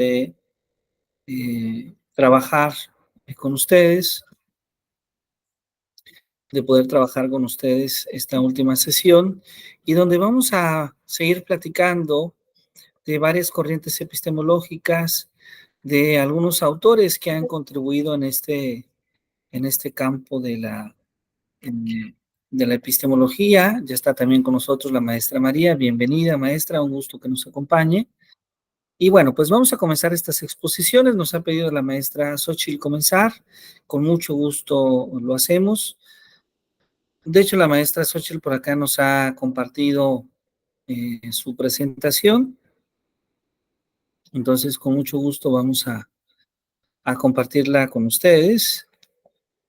de trabajar con ustedes, de poder trabajar con ustedes esta última sesión y donde vamos a seguir platicando de varias corrientes epistemológicas, de algunos autores que han contribuido en este campo de la epistemología. Ya está también con nosotros la maestra María. Bienvenida, maestra, un gusto que nos acompañe. Y bueno, pues vamos a comenzar estas exposiciones. Nos ha pedido la maestra Xochitl comenzar. Con mucho gusto lo hacemos. De hecho, la maestra Xochitl por acá nos ha compartido su presentación. Entonces, con mucho gusto vamos a compartirla con ustedes.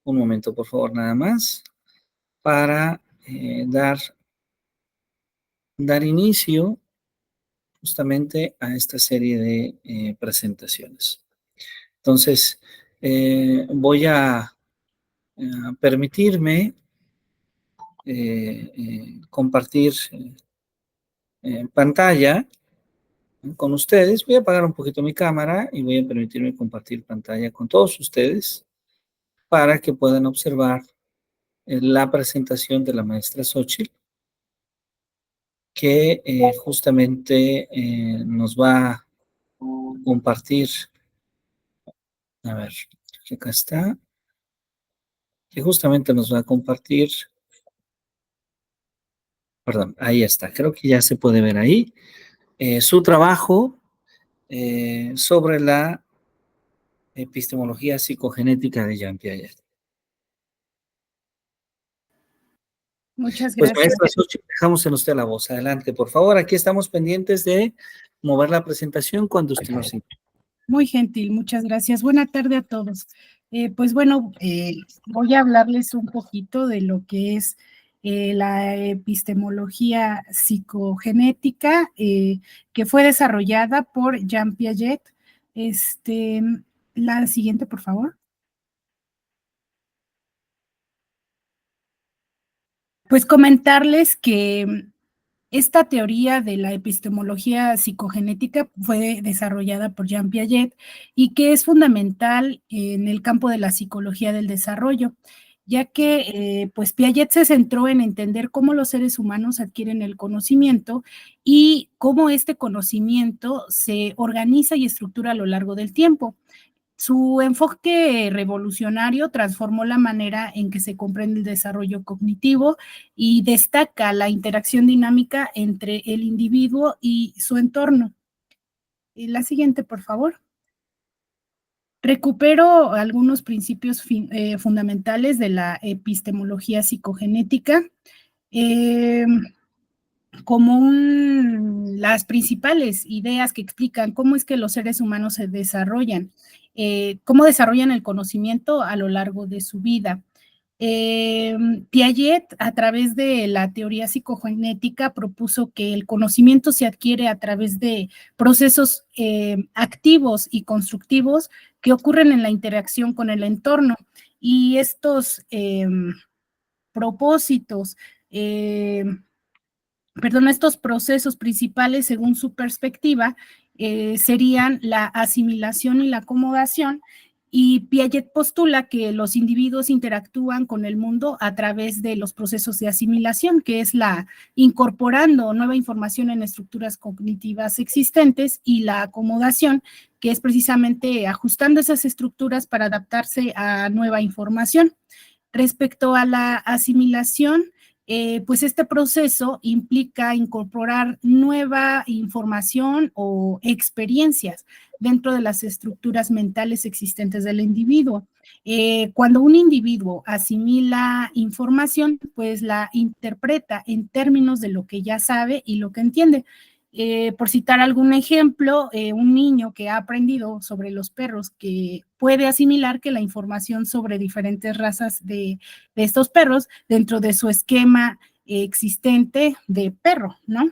Un momento, por favor, nada más, para dar inicio justamente a esta serie de presentaciones. Entonces, voy a permitirme compartir pantalla con ustedes. Voy a apagar un poquito mi cámara y voy a permitirme compartir pantalla con todos ustedes para que puedan observar la presentación de la maestra Xochitl, que justamente nos va a compartir, a ver, acá está, que justamente nos va a compartir, perdón, ahí está, creo que ya se puede ver ahí, su trabajo sobre la epistemología psicogenética de Jean Piaget. Muchas Pues gracias. maestra Xochitl, dejamos en usted la voz. Adelante, por favor. Aquí estamos pendientes de mover la presentación cuando usted nos indique. Muy gentil, muchas gracias. Buena tarde a todos. Pues bueno, voy a hablarles un poquito de lo que es la epistemología psicogenética que fue desarrollada por Jean Piaget. La siguiente, por favor. Pues comentarles que esta teoría de la epistemología psicogenética fue desarrollada por Jean Piaget y que es fundamental en el campo de la psicología del desarrollo, ya que pues Piaget se centró en entender cómo los seres humanos adquieren el conocimiento y cómo este conocimiento se organiza y estructura a lo largo del tiempo. Su enfoque revolucionario transformó la manera en que se comprende el desarrollo cognitivo y destaca la interacción dinámica entre el individuo y su entorno. La siguiente, por favor. Recupero algunos principios fundamentales de la epistemología psicogenética. Como las principales ideas que explican cómo es que los seres humanos se desarrollan, cómo desarrollan el conocimiento a lo largo de su vida. Piaget, a través de la teoría psicogenética, propuso que el conocimiento se adquiere a través de procesos activos y constructivos que ocurren en la interacción con el entorno. Y estos propósitos, estos procesos principales, según su perspectiva, serían la asimilación y la acomodación, y Piaget postula que los individuos interactúan con el mundo a través de los procesos de asimilación, que es la incorporando nueva información en estructuras cognitivas existentes, y la acomodación, que es precisamente ajustando esas estructuras para adaptarse a nueva información. Respecto a la asimilación, pues este proceso implica incorporar nueva información o experiencias dentro de las estructuras mentales existentes del individuo. Cuando un individuo asimila información, pues la interpreta en términos de lo que ya sabe y lo que entiende. Por citar algún ejemplo, un niño que ha aprendido sobre los perros, que puede asimilar que la información sobre diferentes razas de estos perros dentro de su esquema existente de perro, ¿no?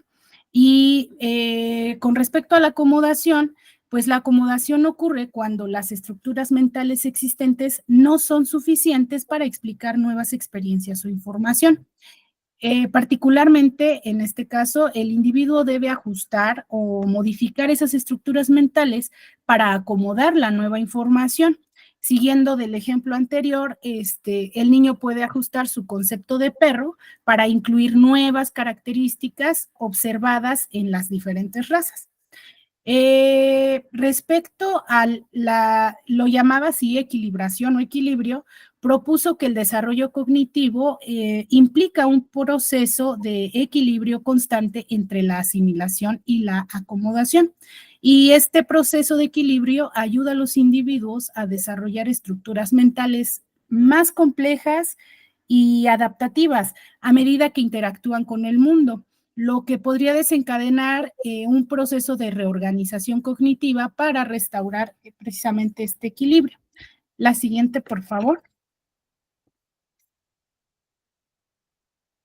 Y con respecto a la acomodación, pues la acomodación ocurre cuando las estructuras mentales existentes no son suficientes para explicar nuevas experiencias o información. Particularmente, en este caso, el individuo debe ajustar o modificar esas estructuras mentales para acomodar la nueva información. Siguiendo del ejemplo anterior, el niño puede ajustar su concepto de perro para incluir nuevas características observadas en las diferentes razas. Respecto a lo llamaba así equilibración o equilibrio, propuso que el desarrollo cognitivo implica un proceso de equilibrio constante entre la asimilación y la acomodación. Y este proceso de equilibrio ayuda a los individuos a desarrollar estructuras mentales más complejas y adaptativas a medida que interactúan con el mundo, lo que podría desencadenar un proceso de reorganización cognitiva para restaurar precisamente este equilibrio. La siguiente, por favor.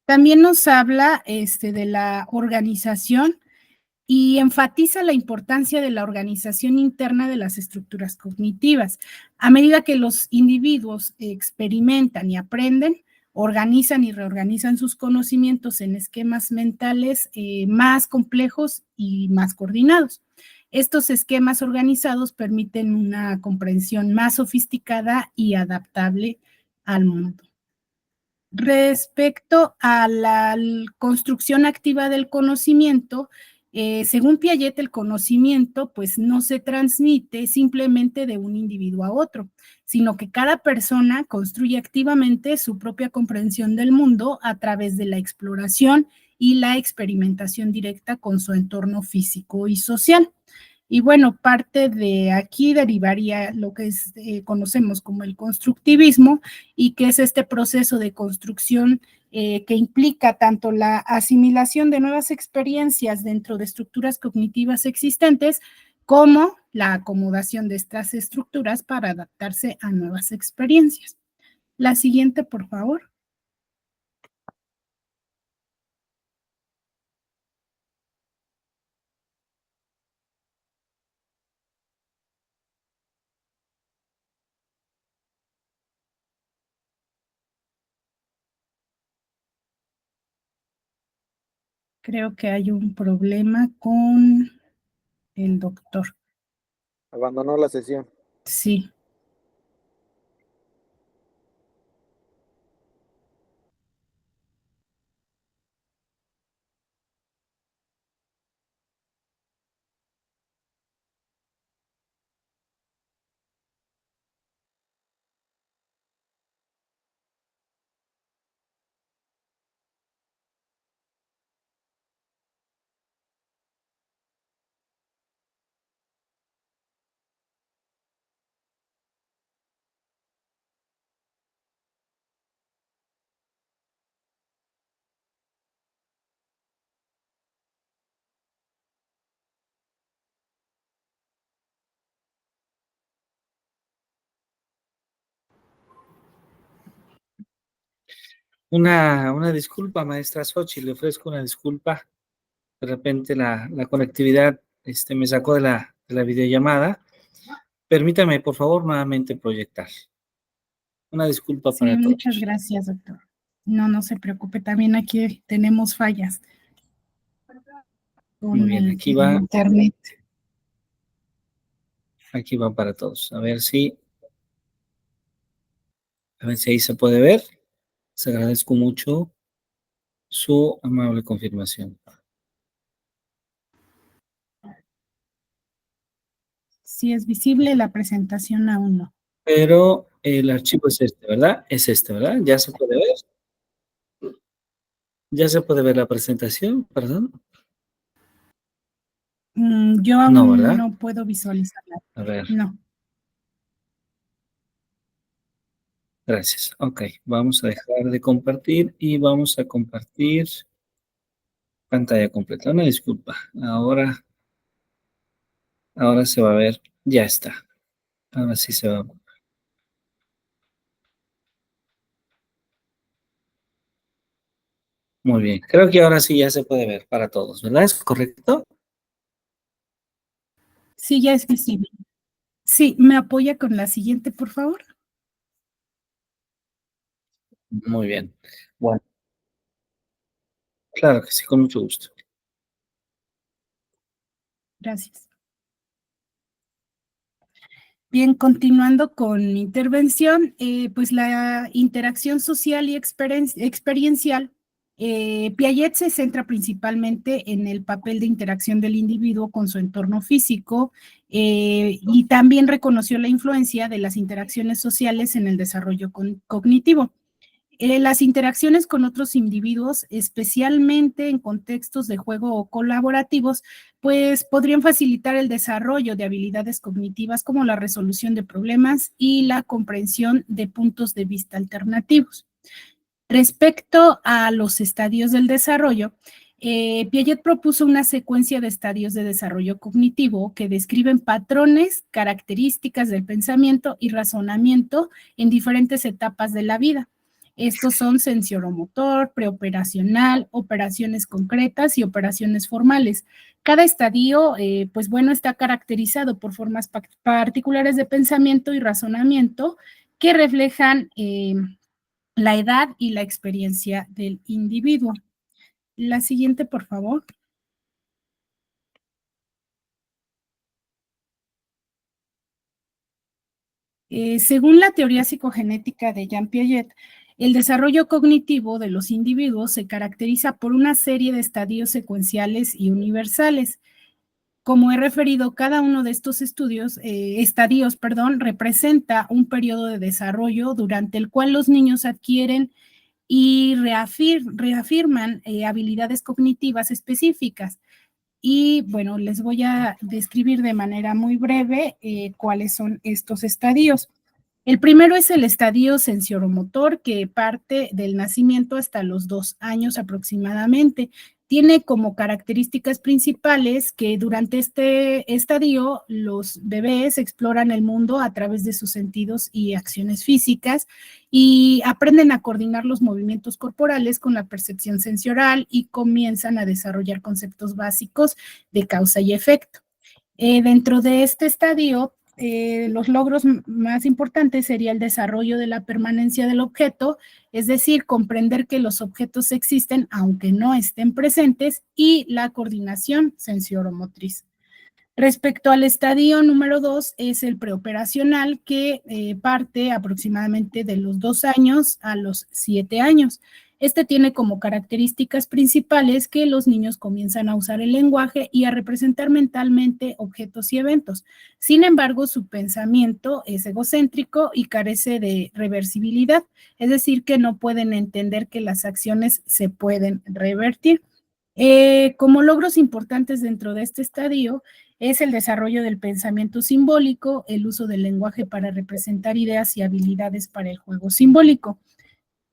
También nos habla de la organización y enfatiza la importancia de la organización interna de las estructuras cognitivas. A medida que los individuos experimentan y aprenden, organizan y reorganizan sus conocimientos en esquemas mentales más complejos y más coordinados. Estos esquemas organizados permiten una comprensión más sofisticada y adaptable al mundo. Respecto a la construcción activa del conocimiento, según Piaget, el conocimiento pues no se transmite simplemente de un individuo a otro, sino que cada persona construye activamente su propia comprensión del mundo a través de la exploración y la experimentación directa con su entorno físico y social. Y bueno, parte de aquí derivaría lo que conocemos como el constructivismo y que es este proceso de construcción que implica tanto la asimilación de nuevas experiencias dentro de estructuras cognitivas existentes como la acomodación de estas estructuras para adaptarse a nuevas experiencias. La siguiente, por favor. Creo que hay un problema con el doctor. Abandonó la sesión. Sí. Una disculpa, maestra Xochitl, le ofrezco una disculpa. De repente la conectividad me sacó de la videollamada. Permítame, por favor, nuevamente proyectar. Una disculpa Sí, para muchas todos. gracias, doctor. No, no se preocupe, también aquí tenemos fallas Muy con bien, el internet. aquí va para todos. A ver si ahí se puede ver. Les agradezco mucho su amable confirmación. Sí es visible, la presentación aún no. Pero el archivo es este, ¿verdad? Es este, ¿verdad? ¿Ya se puede ver? ¿Ya se puede ver la presentación? Perdón. Yo No, aún ¿verdad? no puedo visualizarla. A ver, No. gracias. Ok, vamos a dejar de compartir y vamos a compartir pantalla completa. Una disculpa. Ahora se va a ver. Ya está. Ahora sí se va. Muy bien. Creo que ahora sí ya se puede ver para todos, ¿verdad? ¿Es correcto? Sí, ya es visible. Sí, ¿me apoya con la siguiente, por favor? Muy bien. Bueno, Claro que sí, con mucho gusto. Gracias. Bien, continuando con mi intervención, pues la interacción social y experiencial, Piaget se centra principalmente en el papel de interacción del individuo con su entorno físico y también reconoció la influencia de las interacciones sociales en el desarrollo cognitivo. Las interacciones con otros individuos, especialmente en contextos de juego colaborativos, pues podrían facilitar el desarrollo de habilidades cognitivas como la resolución de problemas y la comprensión de puntos de vista alternativos. Respecto a los estadios del desarrollo, Piaget propuso una secuencia de estadios de desarrollo cognitivo que describen patrones, características del pensamiento y razonamiento en diferentes etapas de la vida. Estos son sensoromotor, preoperacional, operaciones concretas y operaciones formales. Cada estadio, pues bueno, está caracterizado por formas particulares de pensamiento y razonamiento que reflejan la edad y la experiencia del individuo. La siguiente, por favor. Según la teoría psicogenética de Jean Piaget, el desarrollo cognitivo de los individuos se caracteriza por una serie de estadios secuenciales y universales. Como he referido, cada uno de estos estadios, representa un periodo de desarrollo durante el cual los niños adquieren y reafirman habilidades cognitivas específicas. Y bueno, les voy a describir de manera muy breve cuáles son estos estadios. El primero es el estadio sensoromotor, que parte del nacimiento hasta los 2 años aproximadamente. Tiene como características principales que durante este estadio los bebés exploran el mundo a través de sus sentidos y acciones físicas y aprenden a coordinar los movimientos corporales con la percepción sensorial y comienzan a desarrollar conceptos básicos de causa y efecto. Dentro de este estadio, los logros más importantes sería el desarrollo de la permanencia del objeto, es decir, comprender que los objetos existen aunque no estén presentes, y la coordinación sensoromotriz. Respecto al estadio número 2 es el preoperacional, que parte aproximadamente de los 2 años a los 7 años. Este tiene como características principales que los niños comienzan a usar el lenguaje y a representar mentalmente objetos y eventos. Sin embargo, su pensamiento es egocéntrico y carece de reversibilidad, es decir, que no pueden entender que las acciones se pueden revertir. Como logros importantes dentro de este estadio es el desarrollo del pensamiento simbólico, el uso del lenguaje para representar ideas y habilidades para el juego simbólico.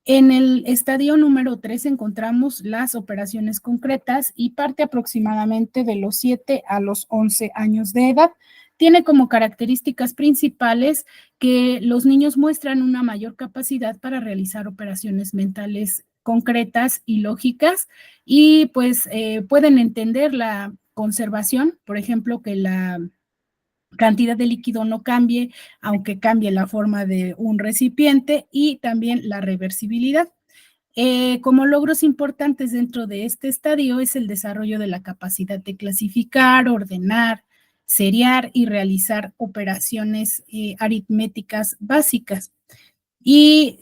En el estadio número 3 encontramos las operaciones concretas y parte aproximadamente de los 7 a los 11 años de edad. Tiene como características principales que los niños muestran una mayor capacidad para realizar operaciones mentales concretas y lógicas y pues pueden entender la conservación, por ejemplo, que la cantidad de líquido no cambie, aunque cambie la forma de un recipiente, y también la reversibilidad. Como logros importantes dentro de este estadio es el desarrollo de la capacidad de clasificar, ordenar, seriar y realizar operaciones aritméticas básicas. Y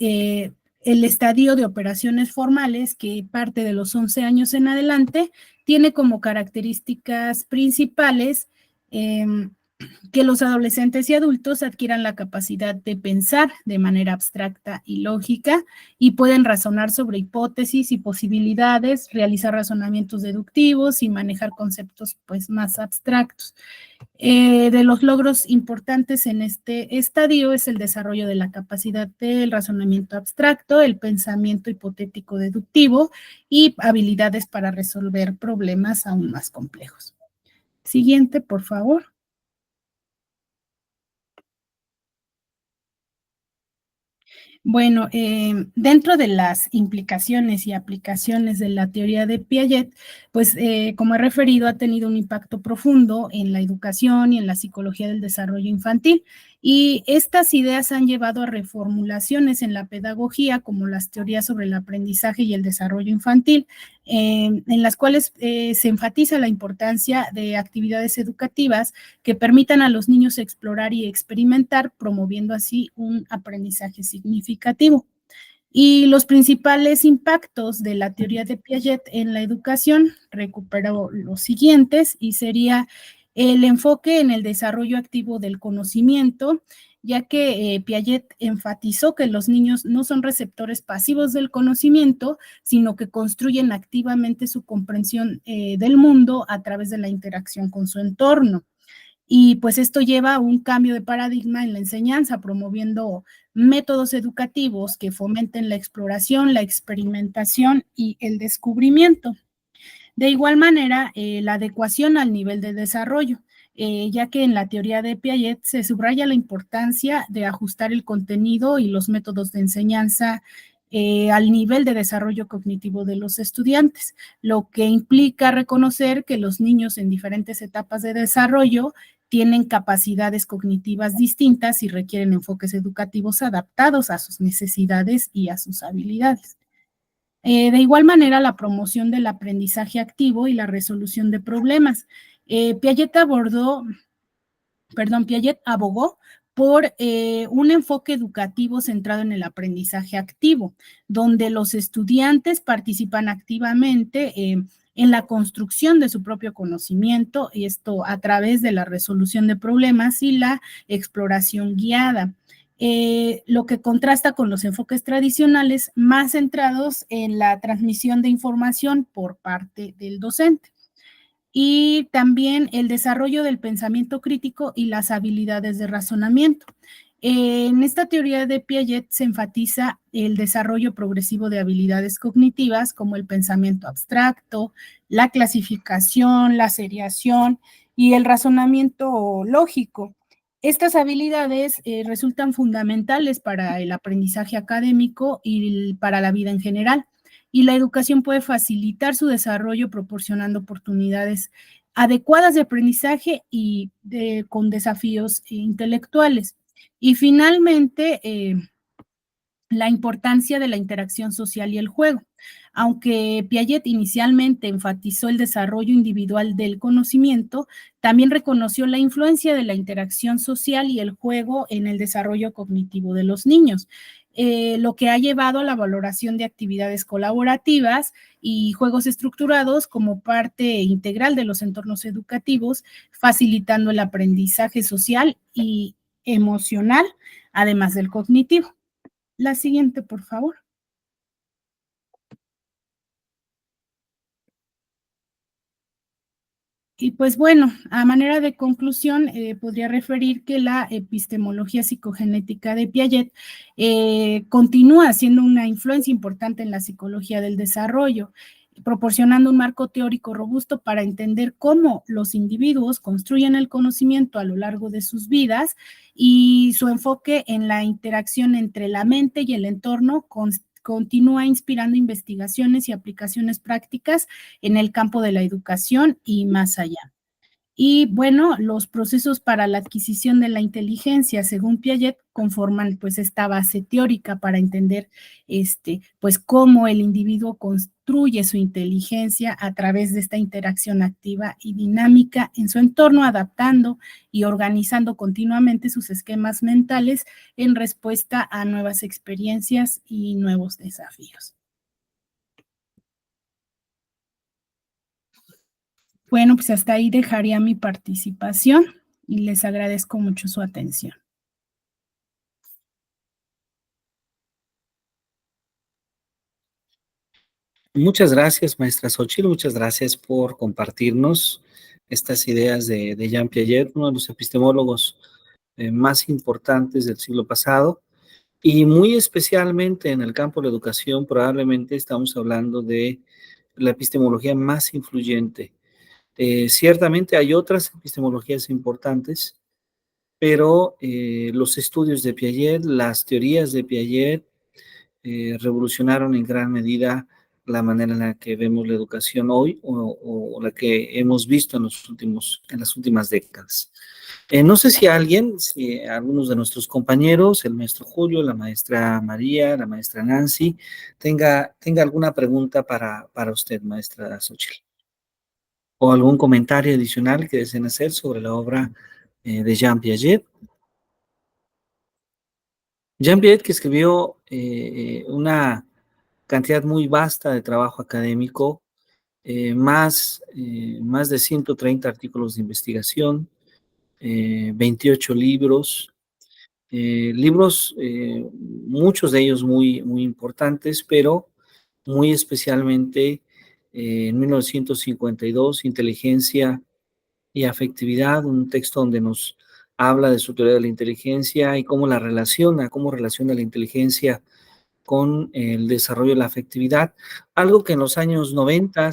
el estadio de operaciones formales, que parte de los 11 años en adelante, tiene como características principales que los adolescentes y adultos adquieran la capacidad de pensar de manera abstracta y lógica y pueden razonar sobre hipótesis y posibilidades, realizar razonamientos deductivos y manejar conceptos pues más abstractos. De los logros importantes en este estadio es el desarrollo de la capacidad del razonamiento abstracto, el pensamiento hipotético deductivo y habilidades para resolver problemas aún más complejos. Siguiente, por favor. Bueno, dentro de las implicaciones y aplicaciones de la teoría de Piaget, pues como he referido, ha tenido un impacto profundo en la educación y en la psicología del desarrollo infantil. Y estas ideas han llevado a reformulaciones en la pedagogía, como las teorías sobre el aprendizaje y el desarrollo infantil, en las cuales se enfatiza la importancia de actividades educativas que permitan a los niños explorar y experimentar, promoviendo así un aprendizaje significativo. Y los principales impactos de la teoría de Piaget en la educación, recupero los siguientes, y sería el enfoque en el desarrollo activo del conocimiento, ya que Piaget enfatizó que los niños no son receptores pasivos del conocimiento, sino que construyen activamente su comprensión del mundo a través de la interacción con su entorno. Y pues esto lleva a un cambio de paradigma en la enseñanza, promoviendo métodos educativos que fomenten la exploración, la experimentación y el descubrimiento. De igual manera, la adecuación al nivel de desarrollo, ya que en la teoría de Piaget se subraya la importancia de ajustar el contenido y los métodos de enseñanza al nivel de desarrollo cognitivo de los estudiantes, lo que implica reconocer que los niños en diferentes etapas de desarrollo tienen capacidades cognitivas distintas y requieren enfoques educativos adaptados a sus necesidades y a sus habilidades. De igual manera, la promoción del aprendizaje activo y la resolución de problemas. Piaget abogó por un enfoque educativo centrado en el aprendizaje activo, donde los estudiantes participan activamente en la construcción de su propio conocimiento, y esto a través de la resolución de problemas y la exploración guiada. Lo que contrasta con los enfoques tradicionales más centrados en la transmisión de información por parte del docente. Y también el desarrollo del pensamiento crítico y las habilidades de razonamiento. En esta teoría de Piaget se enfatiza el desarrollo progresivo de habilidades cognitivas como el pensamiento abstracto, la clasificación, la seriación y el razonamiento lógico. Estas habilidades resultan fundamentales para el aprendizaje académico y para la vida en general, y la educación puede facilitar su desarrollo proporcionando oportunidades adecuadas de aprendizaje y con desafíos intelectuales. Y finalmente, la importancia de la interacción social y el juego. Aunque Piaget inicialmente enfatizó el desarrollo individual del conocimiento, también reconoció la influencia de la interacción social y el juego en el desarrollo cognitivo de los niños, lo que ha llevado a la valoración de actividades colaborativas y juegos estructurados como parte integral de los entornos educativos, facilitando el aprendizaje social y emocional, además del cognitivo. La siguiente, por favor. Y pues bueno, a manera de conclusión, podría referir que la epistemología psicogenética de Piaget continúa siendo una influencia importante en la psicología del desarrollo, proporcionando un marco teórico robusto para entender cómo los individuos construyen el conocimiento a lo largo de sus vidas, y su enfoque en la interacción entre la mente y el entorno continúa inspirando investigaciones y aplicaciones prácticas en el campo de la educación y más allá. Y bueno, los procesos para la adquisición de la inteligencia, según Piaget, conforman pues esta base teórica para entender pues cómo el individuo construye su inteligencia a través de esta interacción activa y dinámica en su entorno, adaptando y organizando continuamente sus esquemas mentales en respuesta a nuevas experiencias y nuevos desafíos. Bueno, pues hasta ahí dejaría mi participación y les agradezco mucho su atención. Muchas gracias, maestra Xochitl, muchas gracias por compartirnos estas ideas de Jean Piaget, uno de los epistemólogos más importantes del siglo pasado, y muy especialmente en el campo de la educación, probablemente estamos hablando de la epistemología más influyente. Ciertamente hay otras epistemologías importantes, pero los estudios de Piaget, las teorías de Piaget, revolucionaron en gran medida la manera en la que vemos la educación hoy o la que hemos visto en las últimas décadas. No sé si algunos de nuestros compañeros, el maestro Julio, la maestra María, la maestra Nancy, tenga alguna pregunta para usted, maestra Xochitl, o algún comentario adicional que deseen hacer sobre la obra de Jean Piaget. Jean Piaget, que escribió una cantidad muy vasta de trabajo académico, más de 130 artículos de investigación, 28 libros, muchos de ellos muy importantes, pero muy especialmente en 1952, Inteligencia y Afectividad, un texto donde nos habla de su teoría de la inteligencia y cómo relaciona la inteligencia con el desarrollo de la afectividad, algo que en los años 90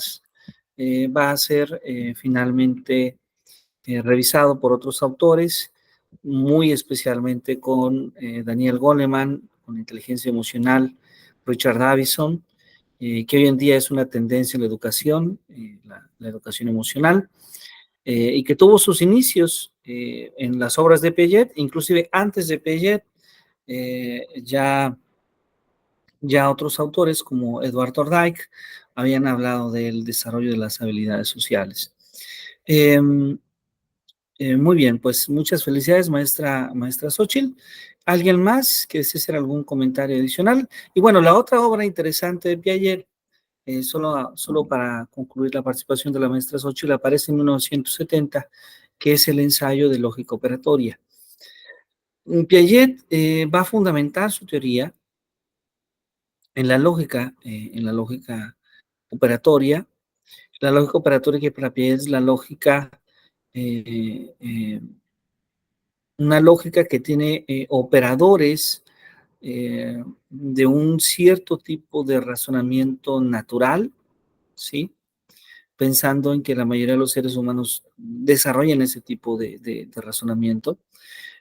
va a ser finalmente revisado por otros autores, muy especialmente con Daniel Goleman, con inteligencia emocional, Richard Davidson, que hoy en día es una tendencia en la educación, la educación emocional, y que tuvo sus inicios en las obras de Piaget, inclusive antes de Piaget, ya otros autores como Edward Thorndike habían hablado del desarrollo de las habilidades sociales. Muy bien, pues muchas felicidades, maestra Xochitl. ¿Alguien más que desee hacer algún comentario adicional? Y bueno, la otra obra interesante de Piaget, solo para concluir la participación de la maestra Xochitl, aparece en 1970, que es el ensayo de lógica operatoria. Piaget va a fundamentar su teoría en la lógica operatoria. La lógica operatoria que para Piaget es la lógica eh, eh, una lógica que tiene operadores de un cierto tipo de razonamiento natural, ¿sí? Pensando en que la mayoría de los seres humanos desarrollan ese tipo de razonamiento.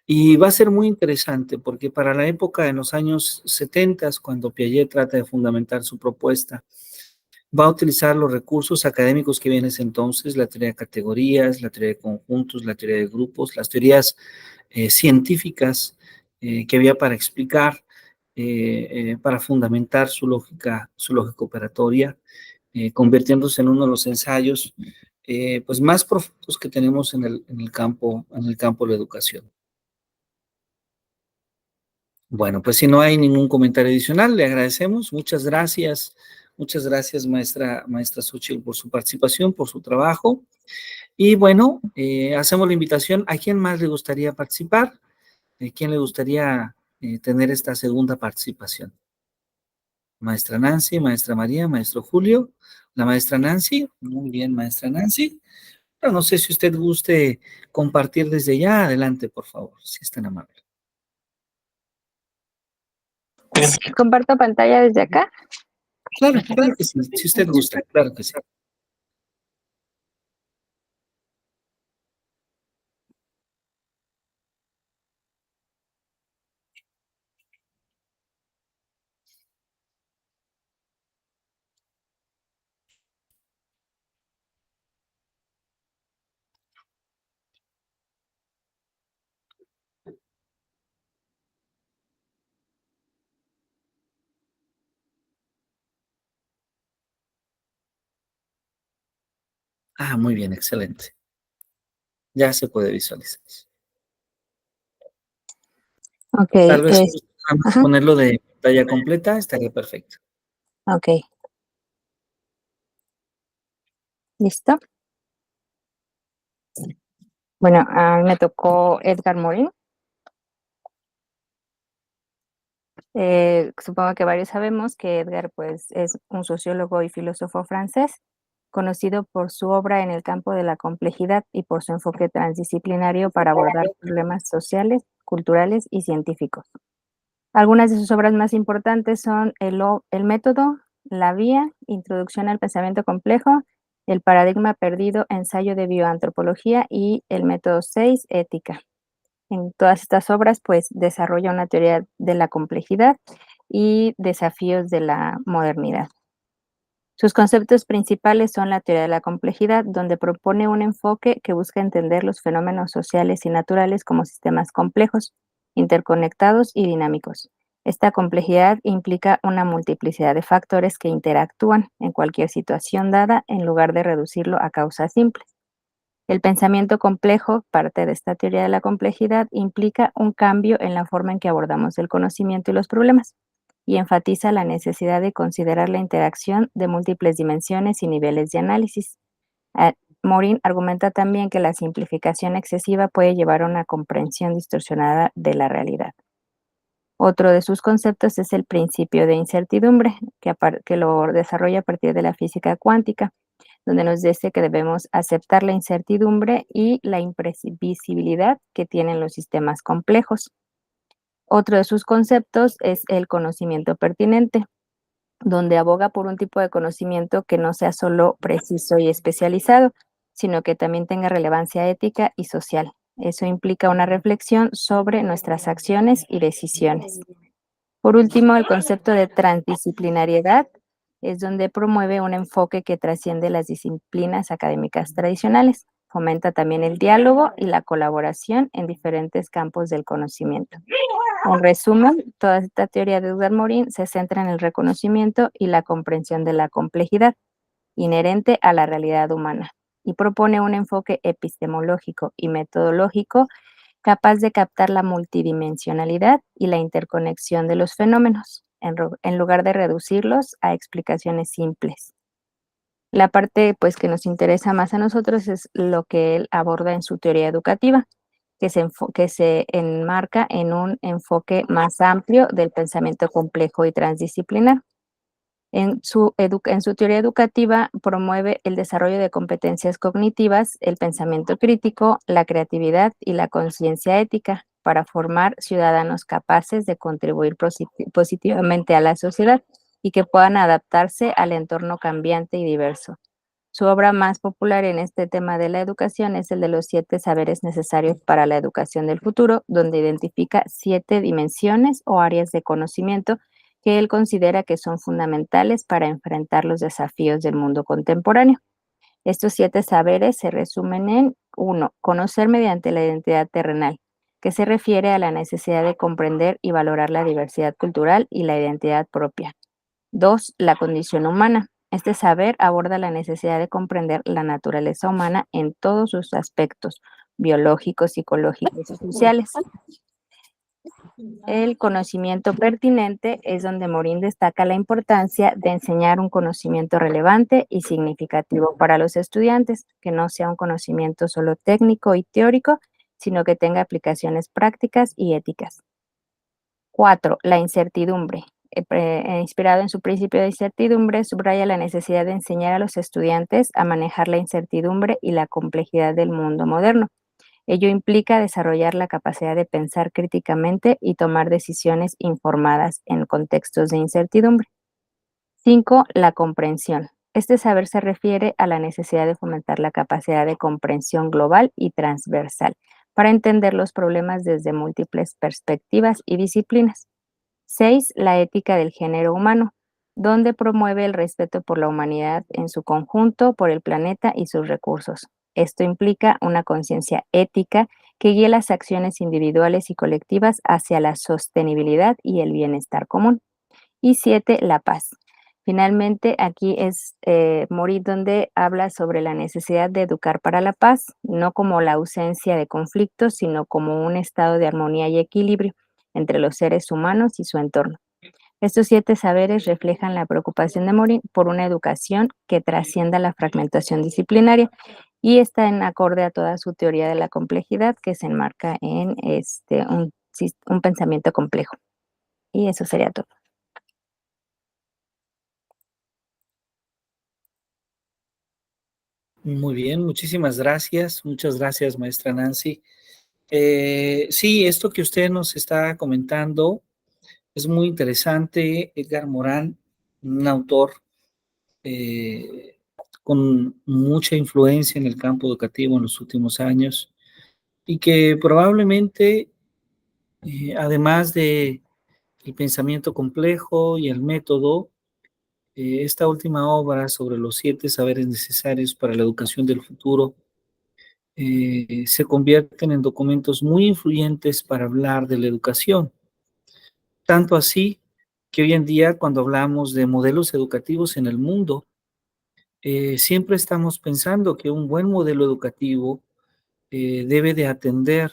Y va a ser muy interesante porque para la época, en los años 70, cuando Piaget trata de fundamentar su propuesta, va a utilizar los recursos académicos que vienen en ese entonces, la teoría de categorías, la teoría de conjuntos, la teoría de grupos, las teorías científicas que había para explicar, para fundamentar su lógica operatoria, convirtiéndose en uno de los ensayos pues más profundos que tenemos en el campo de la educación. Bueno, pues si no hay ningún comentario adicional, le agradecemos. Muchas gracias, maestra Xochitl, por su participación, por su trabajo. Y bueno, hacemos la invitación. ¿A quién más le gustaría participar? ¿Quién le gustaría tener esta segunda participación? Maestra Nancy, maestra María, maestro Julio, la maestra Nancy. Muy bien, maestra Nancy. Pero no sé si usted guste compartir desde ya. Adelante, por favor, si es tan amable. ¿Comparto pantalla desde acá? Claro que sí, si usted gusta, claro que sí. Muy bien, excelente. Ya se puede visualizar. Ok, Tal vez ponerlo de pantalla completa estaría perfecto. ok. ¿Listo? Bueno, a mí me tocó Edgar Morin. Supongo que varios sabemos que Edgar pues, es un sociólogo y filósofo francés, conocido por su obra en el campo de la complejidad y por su enfoque transdisciplinario para abordar problemas sociales, culturales y científicos. Algunas de sus obras más importantes son El método, La vía, Introducción al pensamiento complejo, El paradigma perdido, Ensayo de bioantropología y El método 6, Ética. En todas estas obras, pues, desarrolla una teoría de la complejidad y desafíos de la modernidad. Sus conceptos principales son la teoría de la complejidad, donde propone un enfoque que busca entender los fenómenos sociales y naturales como sistemas complejos, interconectados y dinámicos. Esta complejidad implica una multiplicidad de factores que interactúan en cualquier situación dada en lugar de reducirlo a causas simples. El pensamiento complejo, parte de esta teoría de la complejidad, implica un cambio en la forma en que abordamos el conocimiento y los problemas, y enfatiza la necesidad de considerar la interacción de múltiples dimensiones y niveles de análisis. Morin argumenta también que la simplificación excesiva puede llevar a una comprensión distorsionada de la realidad. Otro de sus conceptos es el principio de incertidumbre, que lo desarrolla a partir de la física cuántica, donde nos dice que debemos aceptar la incertidumbre y la imprevisibilidad que tienen los sistemas complejos. Otro de sus conceptos es el conocimiento pertinente, donde aboga por un tipo de conocimiento que no sea solo preciso y especializado, sino que también tenga relevancia ética y social. Eso implica una reflexión sobre nuestras acciones y decisiones. Por último, el concepto de transdisciplinariedad es donde promueve un enfoque que trasciende las disciplinas académicas tradicionales. Fomenta también el diálogo y la colaboración en diferentes campos del conocimiento. En resumen, toda esta teoría de Edgar Morin se centra en el reconocimiento y la comprensión de la complejidad inherente a la realidad humana y propone un enfoque epistemológico y metodológico capaz de captar la multidimensionalidad y la interconexión de los fenómenos, en lugar de reducirlos a explicaciones simples. La parte pues, que nos interesa más a nosotros es lo que él aborda en su teoría educativa, que se enmarca en un enfoque más amplio del pensamiento complejo y transdisciplinar. En su teoría educativa promueve el desarrollo de competencias cognitivas, el pensamiento crítico, la creatividad y la conciencia ética para formar ciudadanos capaces de contribuir positivamente a la sociedad y que puedan adaptarse al entorno cambiante y diverso. Su obra más popular en este tema de la educación es el de los 7 saberes necesarios para la educación del futuro, donde identifica 7 dimensiones o áreas de conocimiento que él considera que son fundamentales para enfrentar los desafíos del mundo contemporáneo. Estos 7 saberes se resumen en 1. Conocer mediante la identidad terrenal, que se refiere a la necesidad de comprender y valorar la diversidad cultural y la identidad propia. 2. La condición humana. Este saber aborda la necesidad de comprender la naturaleza humana en todos sus aspectos, biológicos, psicológicos y sociales. El conocimiento pertinente es donde Morin destaca la importancia de enseñar un conocimiento relevante y significativo para los estudiantes, que no sea un conocimiento solo técnico y teórico, sino que tenga aplicaciones prácticas y éticas. 4. La incertidumbre. Inspirado en su principio de incertidumbre, subraya la necesidad de enseñar a los estudiantes a manejar la incertidumbre y la complejidad del mundo moderno. Ello implica desarrollar la capacidad de pensar críticamente y tomar decisiones informadas en contextos de incertidumbre. 5. La comprensión. Este saber se refiere a la necesidad de fomentar la capacidad de comprensión global y transversal para entender los problemas desde múltiples perspectivas y disciplinas. 6. La ética del género humano, donde promueve el respeto por la humanidad en su conjunto, por el planeta y sus recursos. Esto implica una conciencia ética que guíe las acciones individuales y colectivas hacia la sostenibilidad y el bienestar común. Y 7. La paz. Finalmente, aquí es Morin donde habla sobre la necesidad de educar para la paz, no como la ausencia de conflictos, sino como un estado de armonía y equilibrio entre los seres humanos y su entorno. Estos 7 saberes reflejan la preocupación de Morin por una educación que trascienda la fragmentación disciplinaria y está en acorde a toda su teoría de la complejidad que se enmarca en un pensamiento complejo. Y eso sería todo. Muy bien, muchísimas gracias. Muchas gracias, maestra Nancy. Sí, esto que usted nos está comentando es muy interesante. Edgar Morin, un autor eh, con mucha influencia en el campo educativo en los últimos años y que probablemente, además de el pensamiento complejo y el método, esta última obra sobre los 7 saberes necesarios para la educación del futuro se convierten en documentos muy influyentes para hablar de la educación. Tanto así que hoy en día, cuando hablamos de modelos educativos en el mundo, siempre estamos pensando que un buen modelo educativo debe de atender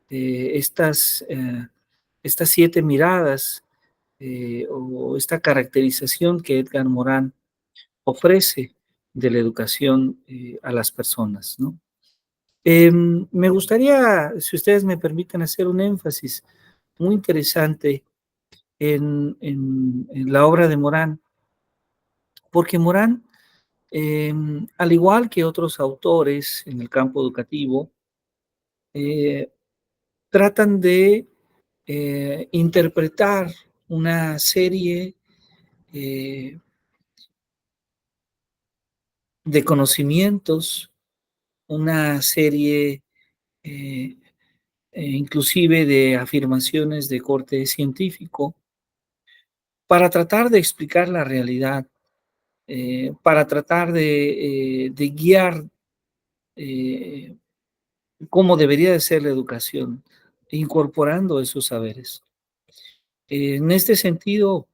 estas 7 miradas o esta caracterización que Edgar Morin ofrece de la educación a las personas, ¿no? Me gustaría, si ustedes me permiten, hacer un énfasis muy interesante en la obra de Morin, porque Morin, al igual que otros autores en el campo educativo, eh, tratan de interpretar una serie eh, de conocimientos, una serie eh, inclusive de afirmaciones de corte científico, para tratar de explicar la realidad, para tratar de guiar eh, cómo debería de ser la educación, incorporando esos saberes. En este sentido,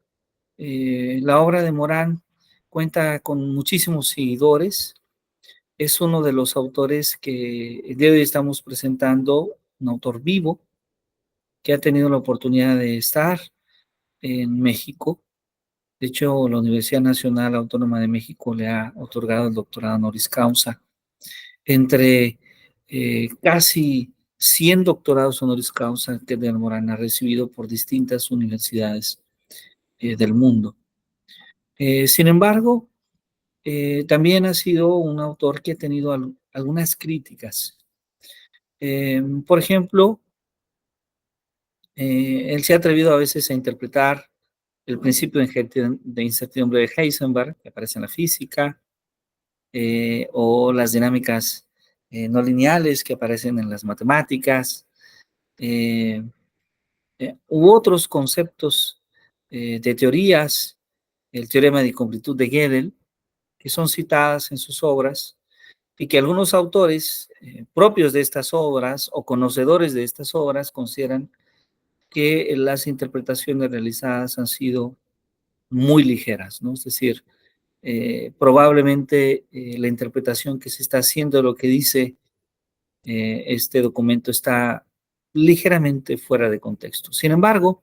la obra de Morin cuenta con muchísimos seguidores. Es uno de los autores que de hoy estamos presentando, un autor vivo, que ha tenido la oportunidad de estar en México. De hecho, la Universidad Nacional Autónoma de México le ha otorgado el doctorado honoris causa. Entre casi 100 doctorados honoris causa que Edgar Morin ha recibido por distintas universidades del mundo. Sin embargo, también ha sido un autor que ha tenido algunas críticas. Por ejemplo, él se ha atrevido a veces a interpretar el principio de incertidumbre de Heisenberg, que aparece en la física, o las dinámicas no lineales que aparecen en las matemáticas, u otros conceptos de teorías, el teorema de incompletud de Gödel, que son citadas en sus obras, y que algunos autores propios de estas obras o conocedores de estas obras consideran que las interpretaciones realizadas han sido muy ligeras, ¿no? Es decir, probablemente la interpretación que se está haciendo de lo que dice este documento está ligeramente fuera de contexto. Sin embargo,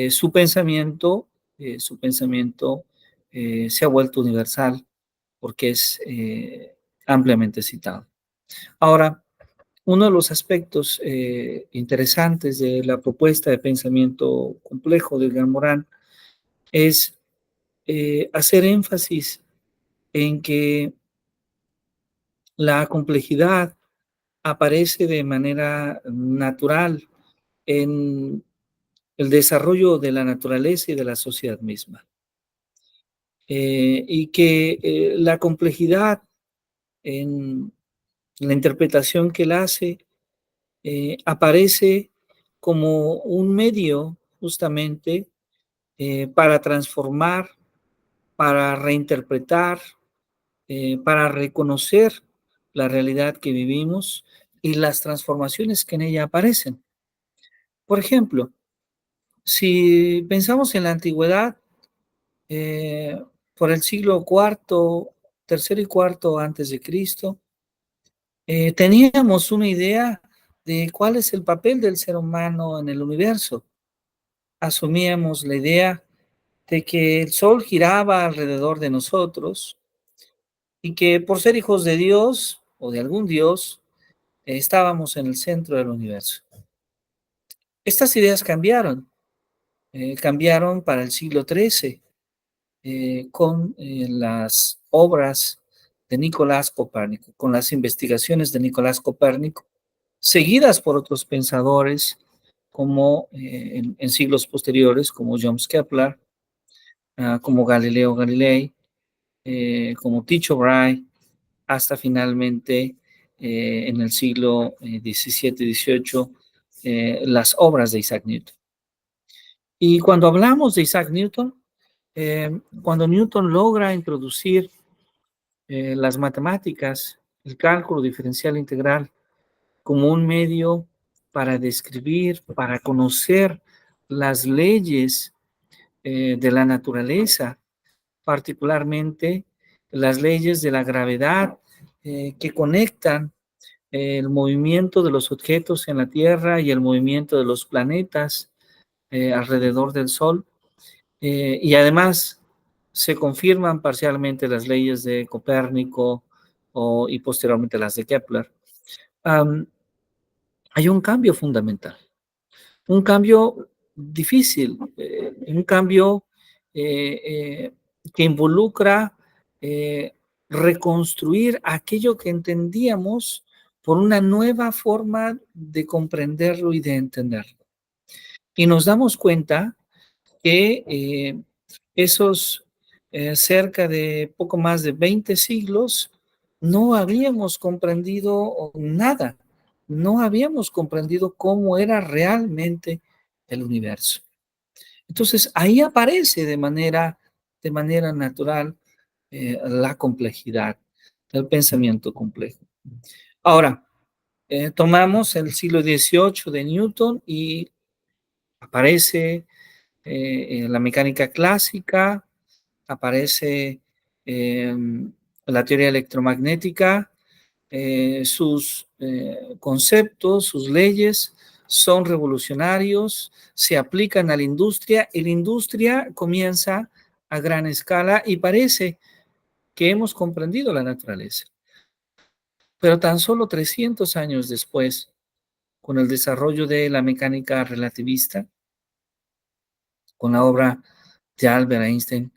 su pensamiento, se ha vuelto universal porque es ampliamente citado. Ahora, uno de los aspectos interesantes de la propuesta de pensamiento complejo de Edgar Morin es hacer énfasis en que la complejidad aparece de manera natural en el desarrollo de la naturaleza y de la sociedad misma. Y que la complejidad en la interpretación que él hace aparece como un medio justamente para transformar, para reinterpretar, para reconocer la realidad que vivimos y las transformaciones que en ella aparecen. Por ejemplo, si pensamos en la antigüedad, por el siglo IV, tercero y cuarto antes de Cristo, teníamos una idea de cuál es el papel del ser humano en el universo. Asumíamos la idea de que el sol giraba alrededor de nosotros y que por ser hijos de Dios o de algún Dios, estábamos en el centro del universo. Estas ideas cambiaron para el siglo XIII con las obras de Nicolás Copérnico, con las investigaciones de Nicolás Copérnico, seguidas por otros pensadores como en siglos posteriores, como Johannes Kepler, como Galileo Galilei, como Tycho Brahe, hasta finalmente en el siglo XVII-XVIII, las obras de Isaac Newton. Y cuando hablamos de Isaac Newton, Cuando Newton logra introducir las matemáticas, el cálculo diferencial integral, como un medio para describir, para conocer las leyes de la naturaleza, particularmente las leyes de la gravedad que conectan el movimiento de los objetos en la Tierra y el movimiento de los planetas alrededor del Sol. Y además se confirman parcialmente las leyes de Copérnico y posteriormente las de Kepler. Hay un cambio fundamental, un cambio difícil, un cambio que involucra reconstruir aquello que entendíamos por una nueva forma de comprenderlo y de entenderlo. Y nos damos cuenta que esos cerca de poco más de 20 siglos no habíamos comprendido nada, no habíamos comprendido cómo era realmente el universo. Entonces ahí aparece de manera natural la complejidad, el pensamiento complejo. Ahora, tomamos el siglo XVIII de Newton y aparece la mecánica clásica, aparece la teoría electromagnética, sus conceptos, sus leyes son revolucionarios, se aplican a la industria y la industria comienza a gran escala y parece que hemos comprendido la naturaleza. Pero tan solo 300 años después, con el desarrollo de la mecánica relativista, con la obra de Albert Einstein,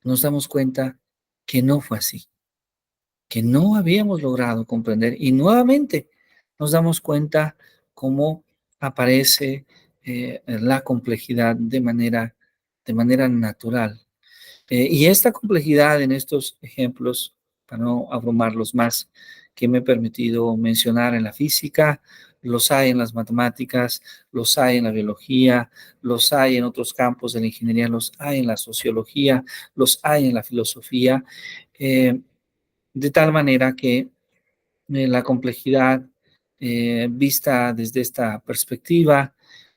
nos damos cuenta que no fue así, que no habíamos logrado comprender y nuevamente nos damos cuenta cómo aparece la complejidad de manera natural. Y esta complejidad en estos ejemplos, para no abrumarlos más, que me he permitido mencionar en la física, los hay en las matemáticas, los hay en la biología, los hay en otros campos de la ingeniería, los hay en la sociología, los hay en la filosofía, de tal manera que la complejidad vista desde esta perspectiva,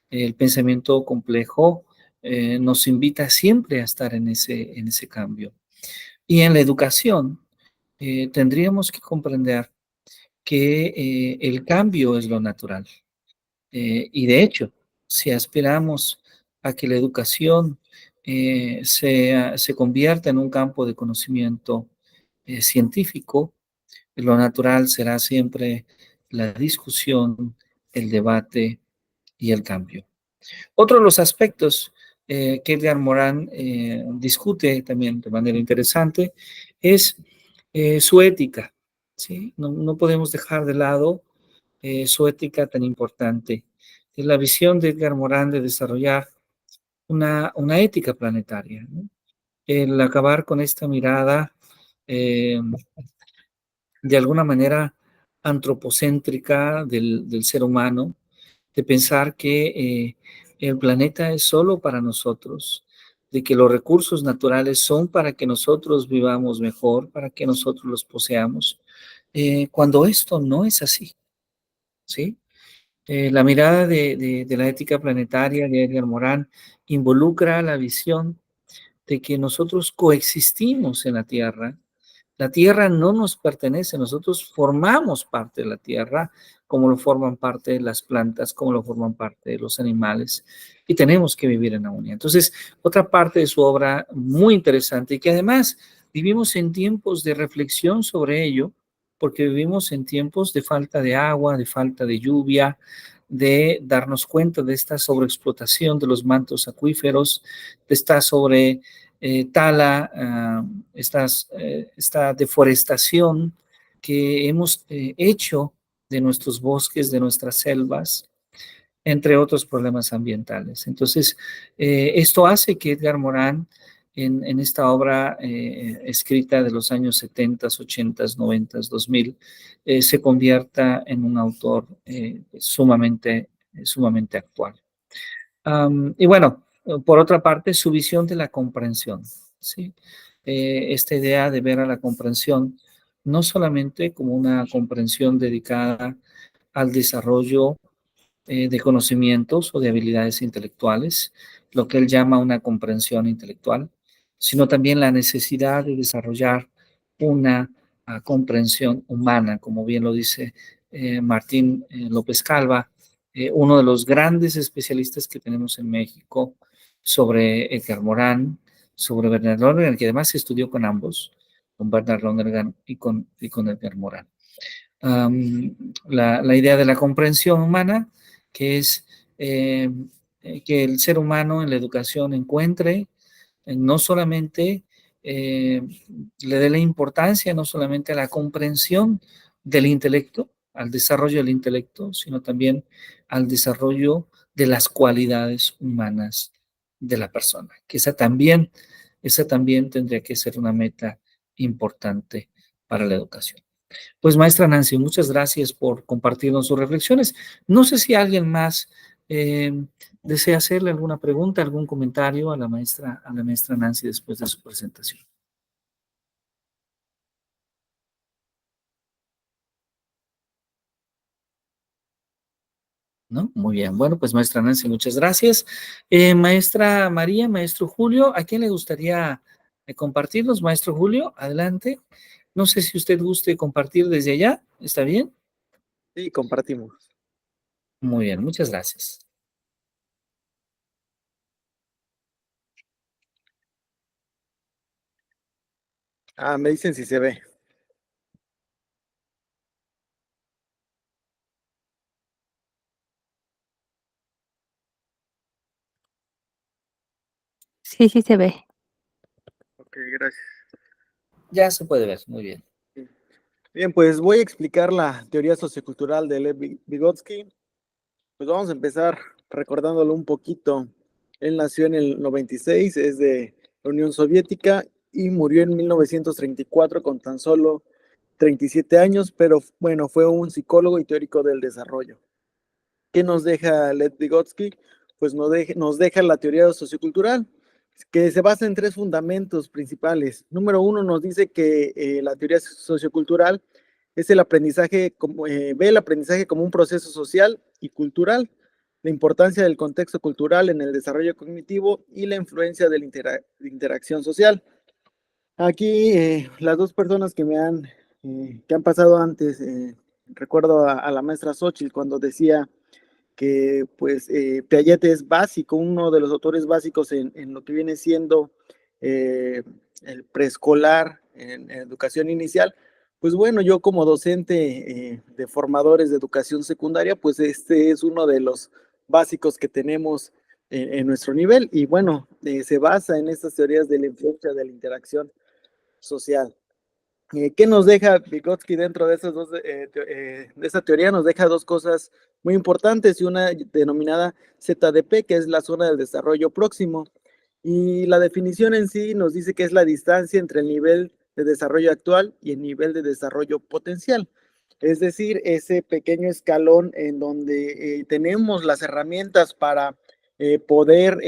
el pensamiento complejo nos invita siempre a estar en ese cambio. Y en la educación tendríamos que comprender que el cambio es lo natural. Y de hecho, si aspiramos a que la educación se convierta en un campo de conocimiento científico, lo natural será siempre la discusión, el debate y el cambio. Otro de los aspectos que Edgar Morin discute también de manera interesante es su ética. ¿Sí? No podemos dejar de lado su ética tan importante. Es la visión de Edgar Morin de desarrollar una ética planetaria, ¿no? El acabar con esta mirada de alguna manera antropocéntrica del ser humano, de pensar que el planeta es solo para nosotros, de que los recursos naturales son para que nosotros vivamos mejor, para que nosotros los poseamos, cuando esto no es así, ¿sí? La mirada de la ética planetaria de Edgar Morin involucra la visión de que nosotros coexistimos en la Tierra. La Tierra no nos pertenece, nosotros formamos parte de la Tierra, como lo forman parte de las plantas, como lo forman parte de los animales, y tenemos que vivir en armonía. Entonces, otra parte de su obra muy interesante, y que además vivimos en tiempos de reflexión sobre ello, porque vivimos en tiempos de falta de agua, de falta de lluvia, de darnos cuenta de esta sobreexplotación de los mantos acuíferos, de esta tala, esta deforestación que hemos hecho de nuestros bosques, de nuestras selvas, entre otros problemas ambientales. Entonces, esto hace que Edgar Morin, en esta obra escrita de los años 70, 80, 90, 2000, se convierta en un autor sumamente actual. Y bueno, por otra parte, su visión de la comprensión, ¿sí? Esta idea de ver a la comprensión no solamente como una comprensión dedicada al desarrollo de conocimientos o de habilidades intelectuales, lo que él llama una comprensión intelectual, sino también la necesidad de desarrollar una comprensión humana, como bien lo dice Martín López Calva, uno de los grandes especialistas que tenemos en México sobre Edgar Morán, sobre Bernard Lonergan, que además estudió con ambos, con Bernard Lonergan y con Edgar Morán. La idea de la comprensión humana, que es que el ser humano en la educación encuentre no solamente le dé la importancia, no solamente a la comprensión del intelecto, al desarrollo del intelecto, sino también al desarrollo de las cualidades humanas de la persona, que esa también tendría que ser una meta importante para la educación. Pues maestra Nancy, muchas gracias por compartirnos sus reflexiones. No sé si alguien más desea hacerle alguna pregunta, algún comentario a la maestra Nancy después de su presentación. ¿No? Muy bien. Bueno, pues maestra Nancy, muchas gracias. Maestra María, maestro Julio, ¿a quién le gustaría compartirnos? Maestro Julio, adelante. No sé si usted guste compartir desde allá. ¿Está bien? Sí, compartimos. Muy bien, muchas gracias. Me dicen si se ve. Sí, sí se ve. Ok, gracias. Ya se puede ver, muy bien. Bien, pues voy a explicar la teoría sociocultural de Lev Vygotsky. Pues vamos a empezar recordándolo un poquito. Él nació en el 96, es de la Unión Soviética y murió en 1934 con tan solo 37 años, pero bueno, fue un psicólogo y teórico del desarrollo. ¿Qué nos deja Lev Vygotsky? Pues nos deja la teoría sociocultural, que se basa en tres fundamentos principales. Número uno, nos dice que la teoría sociocultural es el aprendizaje, ve el aprendizaje como un proceso social y cultural, la importancia del contexto cultural en el desarrollo cognitivo y la influencia de la interacción social. Aquí las dos personas que han pasado antes, recuerdo a la maestra Xochitl cuando decía que pues Piaget es básico, uno de los autores básicos en lo que viene siendo eh, el preescolar en educación inicial. Pues bueno, yo como docente de formadores de educación secundaria, pues este es uno de los básicos que tenemos en nuestro nivel y bueno, se basa en estas teorías de la influencia de la interacción social. ¿Qué nos deja Vygotsky dentro de esas de esa teoría? Nos deja dos cosas muy importantes y una denominada ZDP, que es la zona del desarrollo próximo. Y la definición en sí nos dice que es la distancia entre el nivel de desarrollo actual y el nivel de desarrollo potencial. Es decir, ese pequeño escalón en donde tenemos las herramientas para poder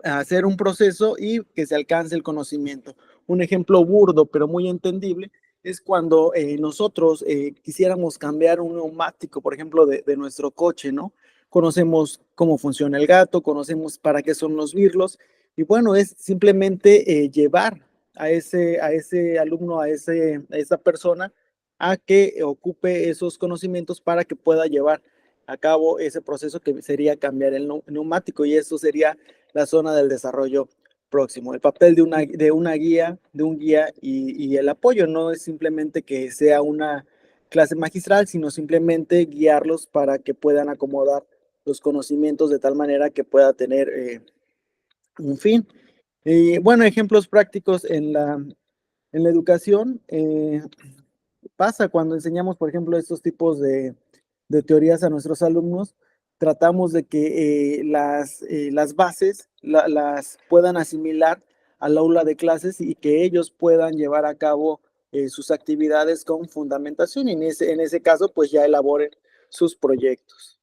hacer un proceso y que se alcance el conocimiento. Un ejemplo burdo, pero muy entendible, es cuando nosotros quisiéramos cambiar un neumático, por ejemplo, de nuestro coche, ¿no? Conocemos cómo funciona el gato, conocemos para qué son los birlos, y bueno, es simplemente llevar a ese alumno, a esa persona, a que ocupe esos conocimientos para que pueda llevar a cabo ese proceso que sería cambiar el neumático, y eso sería la zona del desarrollo próximo. El papel de un guía y el apoyo no es simplemente que sea una clase magistral, sino simplemente guiarlos para que puedan acomodar los conocimientos de tal manera que pueda tener un fin. Y bueno, ejemplos prácticos en la educación. Pasa cuando enseñamos, por ejemplo, estos tipos de teorías a nuestros alumnos, tratamos de que las bases las puedan asimilar al aula de clases y que ellos puedan llevar a cabo sus actividades con fundamentación y en ese caso pues ya elaboren sus proyectos.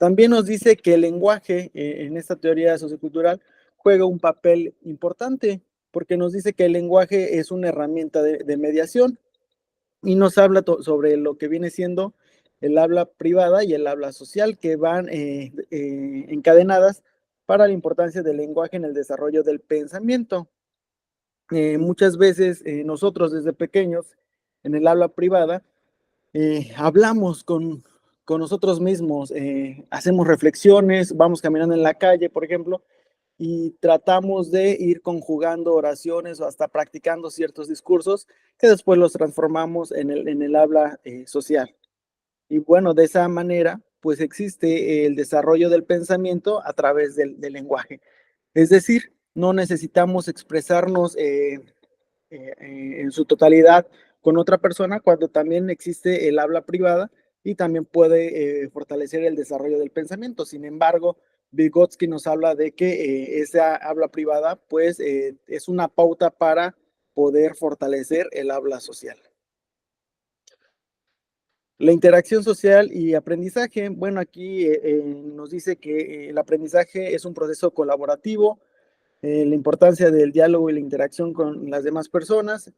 También nos dice que el lenguaje en esta teoría sociocultural juega un papel importante, porque nos dice que el lenguaje es una herramienta de mediación y nos habla sobre lo que viene siendo el habla privada y el habla social, que van encadenadas para la importancia del lenguaje en el desarrollo del pensamiento. Muchas veces nosotros desde pequeños, en el habla privada, hablamos con nosotros mismos, hacemos reflexiones, vamos caminando en la calle, por ejemplo, y tratamos de ir conjugando oraciones o hasta practicando ciertos discursos que después los transformamos en el habla social. Y bueno, de esa manera, pues existe el desarrollo del pensamiento a través del lenguaje. Es decir, no necesitamos expresarnos en su totalidad con otra persona cuando también existe el habla privada y también puede fortalecer el desarrollo del pensamiento. Sin embargo, Vygotsky nos habla de que esa habla privada pues es una pauta para poder fortalecer el habla social. La interacción social y aprendizaje, bueno, aquí nos dice que el aprendizaje es un proceso colaborativo, la importancia del diálogo y la interacción con las demás personas.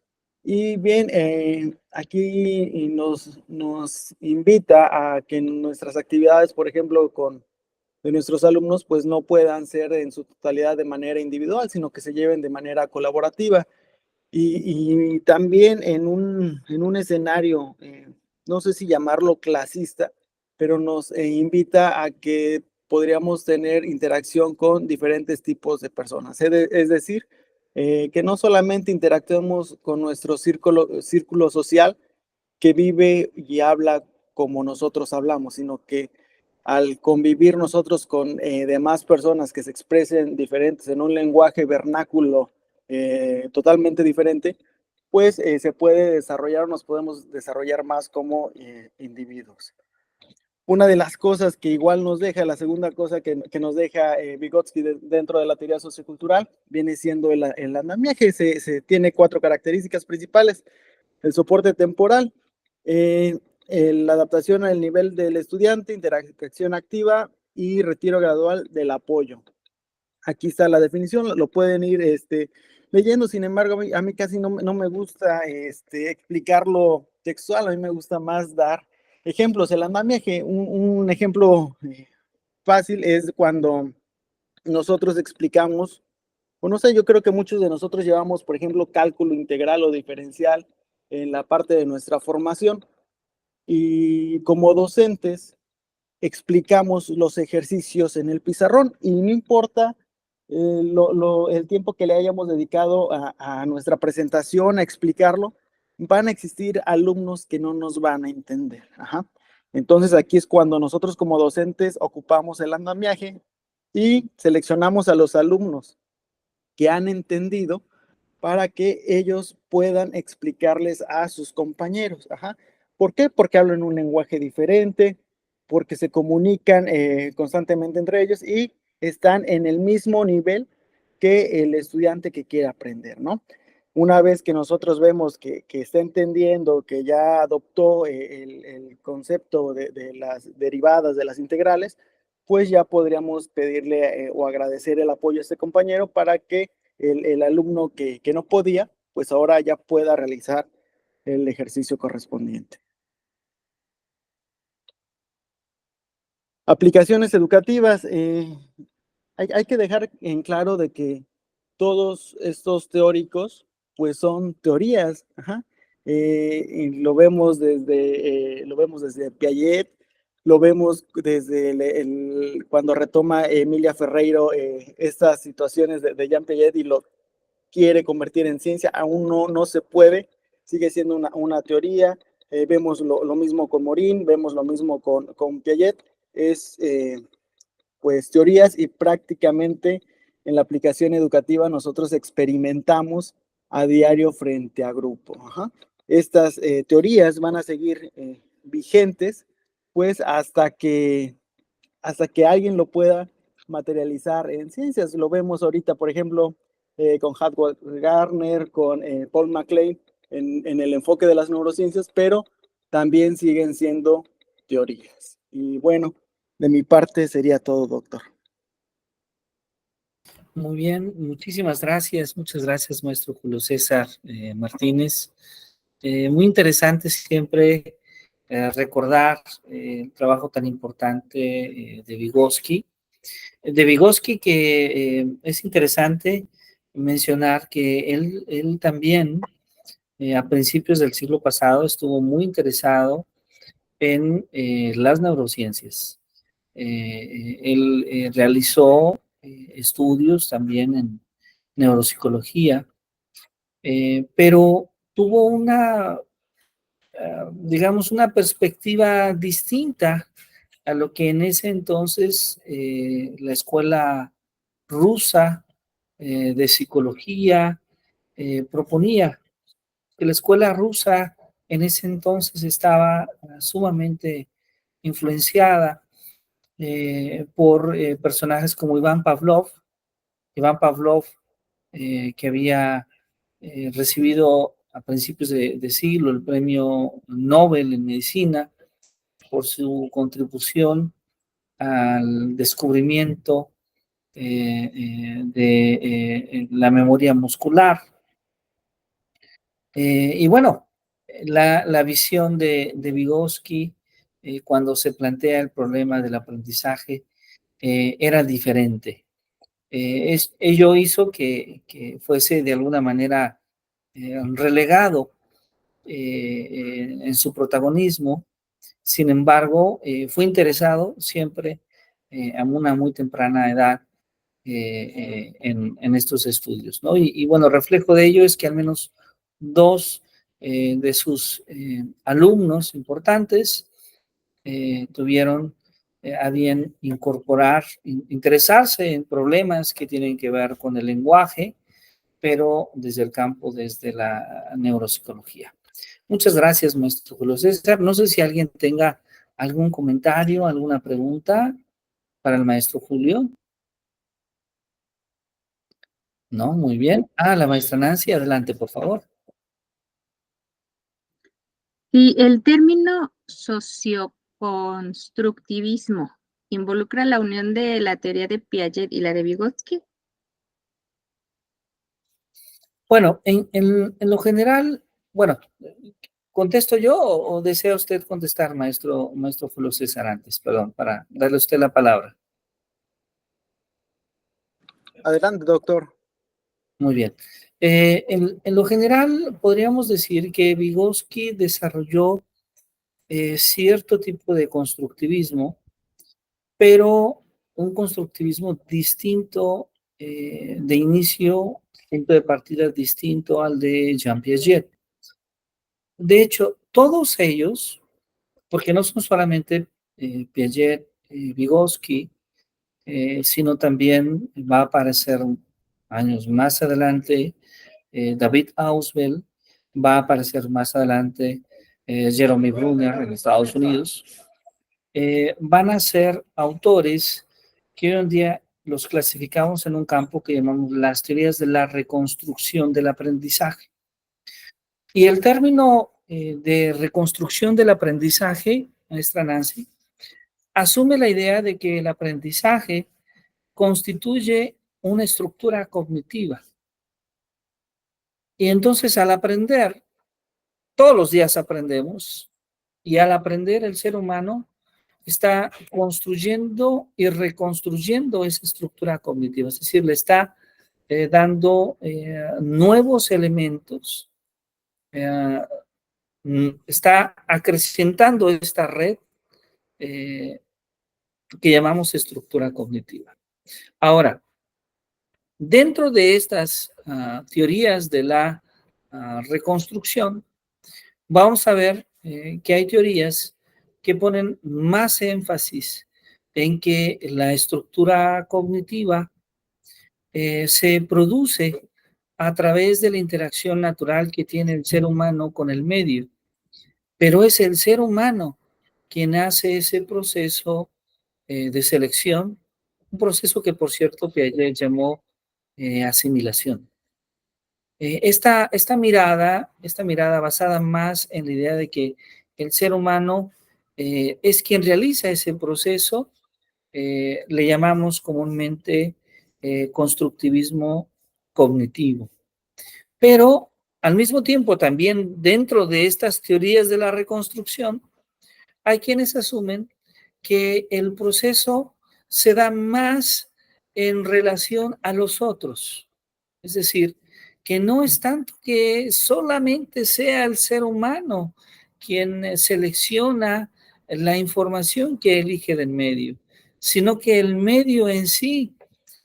Y bien, aquí nos invita a que nuestras actividades, por ejemplo, de nuestros alumnos, pues no puedan ser en su totalidad de manera individual, sino que se lleven de manera colaborativa. Y también en un escenario, no sé si llamarlo clasista, pero nos invita a que podríamos tener interacción con diferentes tipos de personas. Es decir, que no solamente interactuemos con nuestro círculo social que vive y habla como nosotros hablamos, sino que al convivir nosotros con demás personas que se expresen diferentes en un lenguaje vernáculo totalmente diferente, pues se puede desarrollar, nos podemos desarrollar más como individuos. Una de las cosas que igual nos deja, la segunda cosa que nos deja Vygotsky dentro de la teoría sociocultural, viene siendo el andamiaje. Se tiene 4 características principales: el soporte temporal, la adaptación al nivel del estudiante, interacción activa y retiro gradual del apoyo. Aquí está la definición, lo pueden ir leyendo. Sin embargo, a mí casi no me gusta explicarlo textual, a mí me gusta más dar ejemplos. El andamiaje, un ejemplo fácil es cuando nosotros explicamos, o no sé, yo creo que muchos de nosotros llevamos, por ejemplo, cálculo integral o diferencial en la parte de nuestra formación, y como docentes explicamos los ejercicios en el pizarrón y no importa el tiempo que le hayamos dedicado a nuestra presentación, a explicarlo, van a existir alumnos que no nos van a entender. Ajá. Entonces aquí es cuando nosotros como docentes ocupamos el andamiaje y seleccionamos a los alumnos que han entendido para que ellos puedan explicarles a sus compañeros. Ajá. ¿Por qué? Porque hablan un lenguaje diferente, porque se comunican constantemente entre ellos y están en el mismo nivel que el estudiante que quiere aprender, ¿no? Una vez que nosotros vemos que está entendiendo, que ya adoptó el concepto de las derivadas, de las integrales, pues ya podríamos pedirle o agradecer el apoyo a este compañero para que el alumno que no podía, pues ahora ya pueda realizar el ejercicio correspondiente. Aplicaciones educativas. Hay que dejar en claro de que todos estos teóricos, pues son teorías. Ajá. Y lo vemos desde Piaget, lo vemos desde cuando retoma Emilia Ferreiro estas situaciones de Jean Piaget y lo quiere convertir en ciencia. Aún no se puede, sigue siendo una teoría. Vemos lo mismo con Morin, vemos lo mismo con Piaget. Es pues teorías, y prácticamente en la aplicación educativa nosotros experimentamos a diario frente a grupo. Ajá. Estas teorías van a seguir vigentes pues hasta que alguien lo pueda materializar en ciencias. Lo vemos ahorita, por ejemplo, con Howard Gardner, con Paul MacLean en el enfoque de las neurociencias, pero también siguen siendo teorías. Y bueno, De mi parte sería todo, doctor. Muy bien, muchísimas gracias. Muchas gracias, maestro Julio César Martínez. Muy interesante siempre recordar el trabajo tan importante de Vygotsky. De Vygotsky, que es interesante mencionar que él también, a principios del siglo pasado, estuvo muy interesado en las neurociencias. Él realizó estudios también en neuropsicología, pero tuvo una, digamos, una perspectiva distinta a lo que en ese entonces la escuela rusa de psicología proponía. Que la escuela rusa en ese entonces estaba sumamente influenciada por personajes como Iván Pavlov, que había recibido a principios de siglo el premio Nobel en medicina por su contribución al descubrimiento de la memoria muscular. Y bueno, la visión de Vygotsky cuando se plantea el problema del aprendizaje era diferente. Ello hizo que fuese de alguna manera relegado en su protagonismo. Sin embargo, fue interesado siempre a una muy temprana edad en estos estudios, ¿no? Y bueno, reflejo de ello es que al menos dos de sus alumnos importantes tuvieron a bien incorporar, interesarse en problemas que tienen que ver con el lenguaje, pero desde el campo, desde la neuropsicología. Muchas gracias, maestro Julio César. No sé si alguien tenga algún comentario, alguna pregunta para el maestro Julio. No, muy bien. La maestra Nancy, adelante, por favor. Sí, el término socioconstructivismo involucra la unión de la teoría de Piaget y la de Vygotsky. Bueno, en lo general, bueno, ¿contesto yo o desea usted contestar, maestro Julio César, antes? Perdón, para darle a usted la palabra. Adelante, doctor. Muy bien. En lo general, podríamos decir que Vygotsky desarrolló cierto tipo de constructivismo, pero un constructivismo distinto de inicio, punto de partida distinto al de Jean Piaget. De hecho, todos ellos, porque no son solamente Piaget, Vygotsky, sino también va a aparecer años más adelante David Ausubel, va a aparecer más adelante Jeremy Brunner en Estados Unidos, van a ser autores que hoy en día los clasificamos en un campo que llamamos las teorías de la reconstrucción del aprendizaje. Y el término de reconstrucción del aprendizaje, maestra Nancy, asume la idea de que el aprendizaje constituye una estructura cognitiva. Y entonces al aprender, todos los días aprendemos, y al aprender el ser humano está construyendo y reconstruyendo esa estructura cognitiva, es decir, le está dando nuevos elementos, está acrecentando esta red que llamamos estructura cognitiva. Ahora, dentro de estas teorías de la reconstrucción, vamos a ver que hay teorías que ponen más énfasis en que la estructura cognitiva se produce a través de la interacción natural que tiene el ser humano con el medio, pero es el ser humano quien hace ese proceso de selección, un proceso que, por cierto, Piaget llamó asimilación. Esta mirada basada más en la idea de que el ser humano es quien realiza ese proceso, le llamamos comúnmente constructivismo cognitivo. Pero al mismo tiempo, también dentro de estas teorías de la reconstrucción, hay quienes asumen que el proceso se da más en relación a los otros. Es decir, que no es tanto que solamente sea el ser humano quien selecciona la información que elige del medio, sino que el medio en sí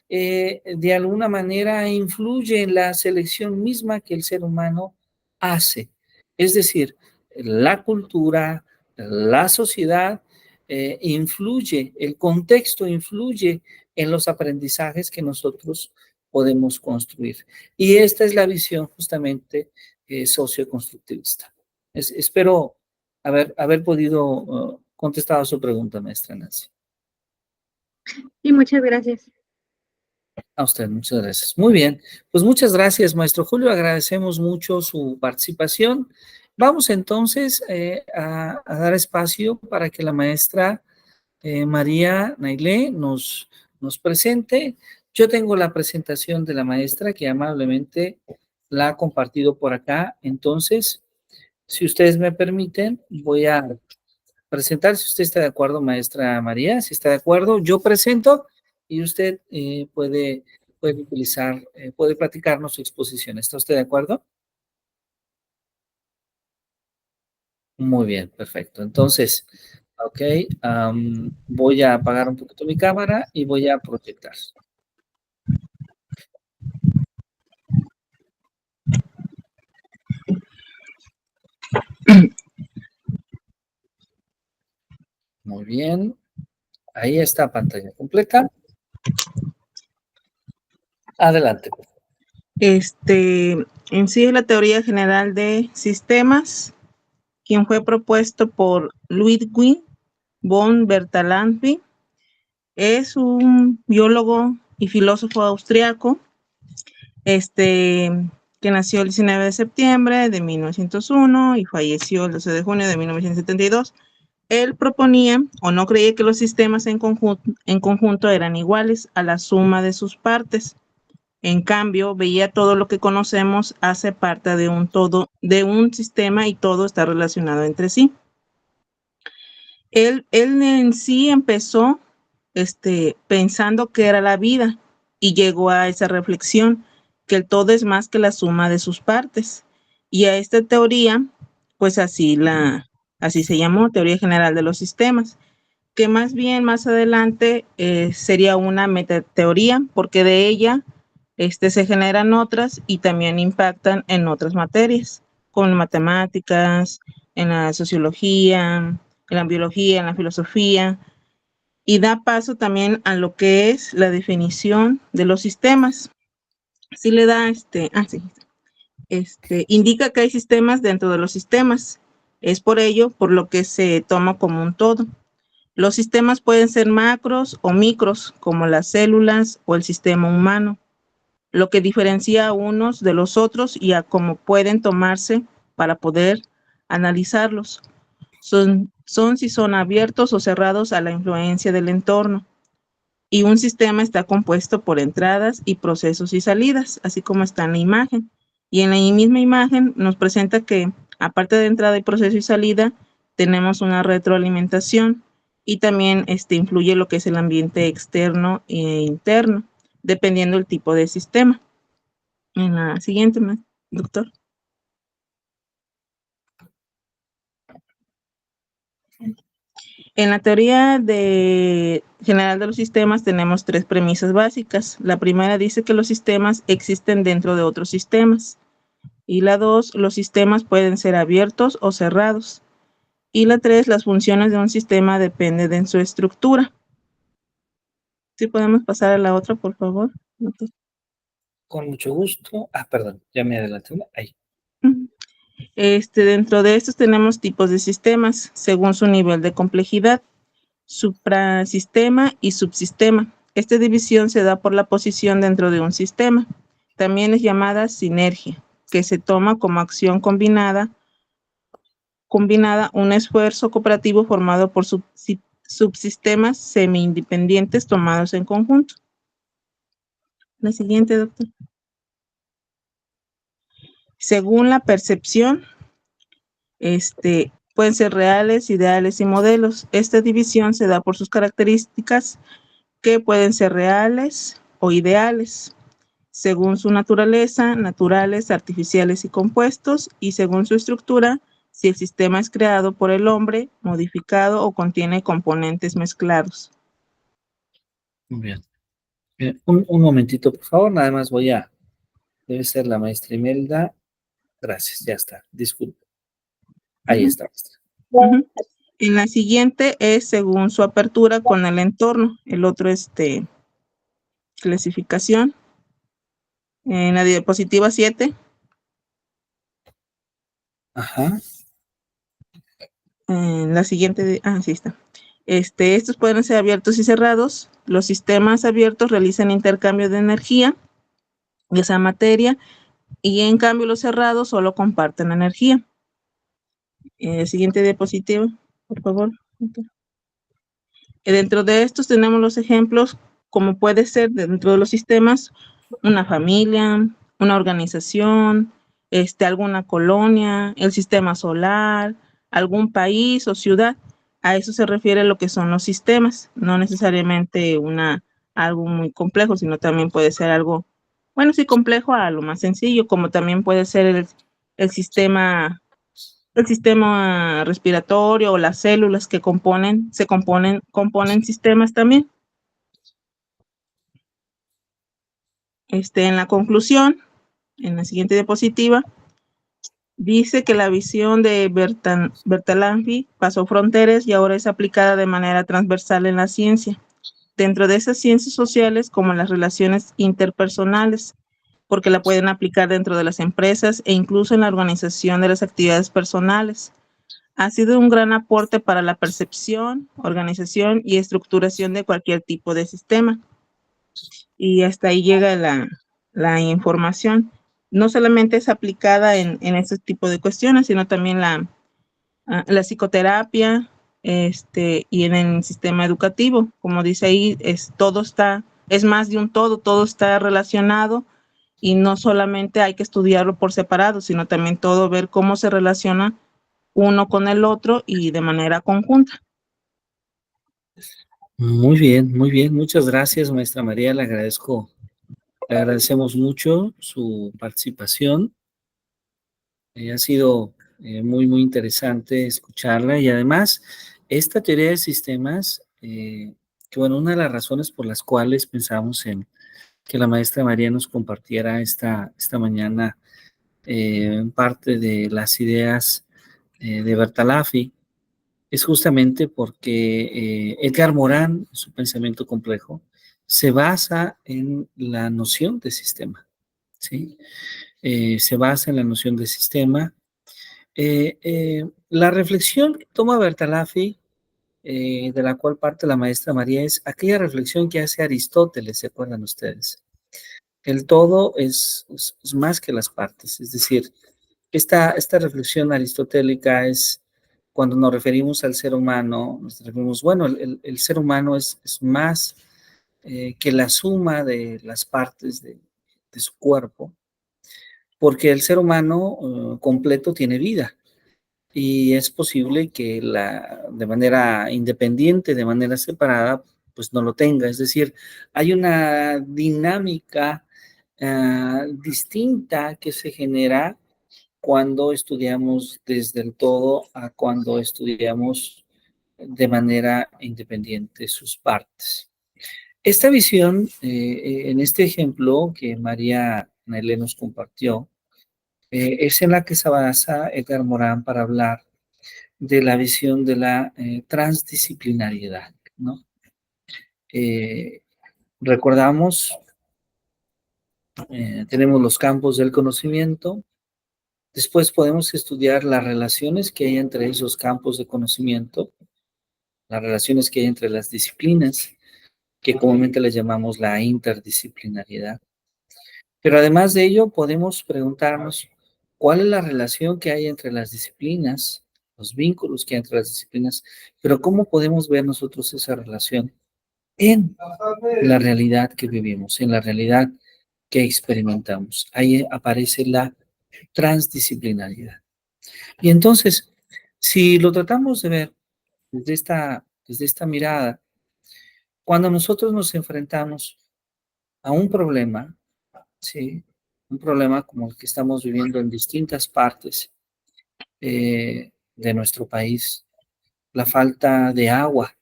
de alguna manera influye en la selección misma que el ser humano hace. Es decir, la cultura, la sociedad influye, el contexto influye en los aprendizajes que nosotros podemos construir. Y esta es la visión justamente socioconstructivista. Espero haber podido contestar a su pregunta, maestra Nancy. Y muchas gracias. A usted, muchas gracias. Muy bien, pues muchas gracias, maestro Julio. Agradecemos mucho su participación. Vamos entonces a dar espacio para que la maestra María Nailé nos presente. Yo tengo la presentación de la maestra que amablemente la ha compartido por acá. Entonces, si ustedes me permiten, voy a presentar, si usted está de acuerdo, maestra María, si está de acuerdo, yo presento y usted puede utilizar, puede platicarnos su exposición. ¿Está usted de acuerdo? Muy bien, perfecto. Entonces, ok, voy a apagar un poquito mi cámara y voy a proyectar. Muy bien, ahí está pantalla completa. Adelante. En sí es la teoría general de sistemas, quien fue propuesto por Ludwig von Bertalanffy. Es un biólogo y filósofo austriaco, que nació el 19 de septiembre de 1901 y falleció el 12 de junio de 1972. Él proponía o no creía que los sistemas en conjunto eran iguales a la suma de sus partes. En cambio, veía todo lo que conocemos hace parte de un todo, de un sistema, y todo está relacionado entre sí. Él en sí empezó pensando que era la vida y llegó a esa reflexión que el todo es más que la suma de sus partes. Y a esta teoría, pues así se llamó, Teoría General de los Sistemas, que más bien más adelante sería una metateoría, porque de ella se generan otras y también impactan en otras materias, como en matemáticas, en la sociología, en la biología, en la filosofía, y da paso también a lo que es la definición de los sistemas. Así le da, indica que hay sistemas dentro de los sistemas. Es por ello por lo que se toma como un todo. Los sistemas pueden ser macros o micros, como las células o el sistema humano, lo que diferencia a unos de los otros y a cómo pueden tomarse para poder analizarlos. Son si son abiertos o cerrados a la influencia del entorno. Y un sistema está compuesto por entradas y procesos y salidas, así como está en la imagen. Y en la misma imagen nos presenta que, aparte de entrada y proceso y salida, tenemos una retroalimentación, y también influye lo que es el ambiente externo e interno, dependiendo del tipo de sistema. En la siguiente, doctor. En la teoría general de los sistemas tenemos tres premisas básicas. La primera dice que los sistemas existen dentro de otros sistemas. Y la 2, los sistemas pueden ser abiertos o cerrados. Y la 3, las funciones de un sistema dependen de su estructura. ¿Sí podemos pasar a la otra, por favor, doctor? Con mucho gusto. Perdón, ya me adelanté. Ahí. Dentro de estos tenemos tipos de sistemas según su nivel de complejidad: suprasistema y subsistema. Esta división se da por la posición dentro de un sistema. También es llamada sinergia, que se toma como acción combinada un esfuerzo cooperativo formado por subsistemas semi-independientes tomados en conjunto. La siguiente, doctor. Según la percepción, pueden ser reales, ideales y modelos. Esta división se da por sus características que pueden ser reales o ideales, según su naturaleza, naturales, artificiales y compuestos, y según su estructura, si el sistema es creado por el hombre, modificado o contiene componentes mezclados. Muy bien. Bien, un momentito, por favor, nada más debe ser la maestra Imelda. Gracias, ya está, disculpe. Ahí está, maestra. En la siguiente es según su apertura con el entorno. El otro es clasificación. En la diapositiva 7. Ajá. En la siguiente, sí está. Estos pueden ser abiertos y cerrados. Los sistemas abiertos realizan intercambio de energía, esa materia, y en cambio los cerrados solo comparten energía. Siguiente diapositiva, por favor. Dentro de estos tenemos los ejemplos, como puede ser dentro de los sistemas, una familia, una organización, alguna colonia, el sistema solar, algún país o ciudad. A eso se refiere lo que son los sistemas, no necesariamente algo muy complejo, sino también puede ser algo, bueno, sí complejo a lo más sencillo, como también puede ser el sistema respiratorio o las células que componen sistemas también. En la conclusión, en la siguiente diapositiva, dice que la visión de Bertalanffy pasó fronteras y ahora es aplicada de manera transversal en la ciencia, dentro de esas ciencias sociales como las relaciones interpersonales, porque la pueden aplicar dentro de las empresas e incluso en la organización de las actividades personales. Ha sido un gran aporte para la percepción, organización y estructuración de cualquier tipo de sistema. Y hasta ahí llega la información. No solamente es aplicada en este tipo de cuestiones, sino también la psicoterapia y en el sistema educativo. Como dice ahí, es más de un todo está relacionado y no solamente hay que estudiarlo por separado, sino también todo ver cómo se relaciona uno con el otro y de manera conjunta. Muy bien, muy bien. Muchas gracias, maestra María. Le agradecemos mucho su participación. Ha sido muy, muy interesante escucharla y además esta teoría de sistemas, que bueno, una de las razones por las cuales pensamos en que la maestra María nos compartiera esta mañana parte de las ideas de Bertalanffy, es justamente porque Edgar Morin, su pensamiento complejo, se basa en la noción de sistema, ¿sí? Se basa en la noción de sistema. La reflexión que toma Bertalanffy, de la cual parte la maestra María, es aquella reflexión que hace Aristóteles, ¿se acuerdan ustedes? El todo es más que las partes, es decir, esta reflexión aristotélica es cuando nos referimos al ser humano, nos referimos, bueno, el ser humano es más que la suma de las partes de su cuerpo, porque el ser humano completo tiene vida y es posible que de manera independiente, de manera separada, pues no lo tenga. Es decir, hay una dinámica distinta que se genera cuando estudiamos desde el todo a cuando estudiamos de manera independiente sus partes. Esta visión, en este ejemplo que María Nelly nos compartió, es en la que se basa Edgar Morin para hablar de la visión de la transdisciplinariedad, ¿no? Recordamos, tenemos los campos del conocimiento. Después podemos estudiar las relaciones que hay entre esos campos de conocimiento, las relaciones que hay entre las disciplinas, que comúnmente les llamamos la interdisciplinariedad. Pero además de ello, podemos preguntarnos cuál es la relación que hay entre las disciplinas, los vínculos que hay entre las disciplinas, pero ¿cómo podemos ver nosotros esa relación en la realidad que vivimos, en la realidad que experimentamos? Ahí aparece la transdisciplinariedad. Y entonces, si lo tratamos de ver desde esta mirada, cuando nosotros nos enfrentamos a un problema, ¿sí? Un problema como el que estamos viviendo en distintas partes de nuestro país, la falta de agua,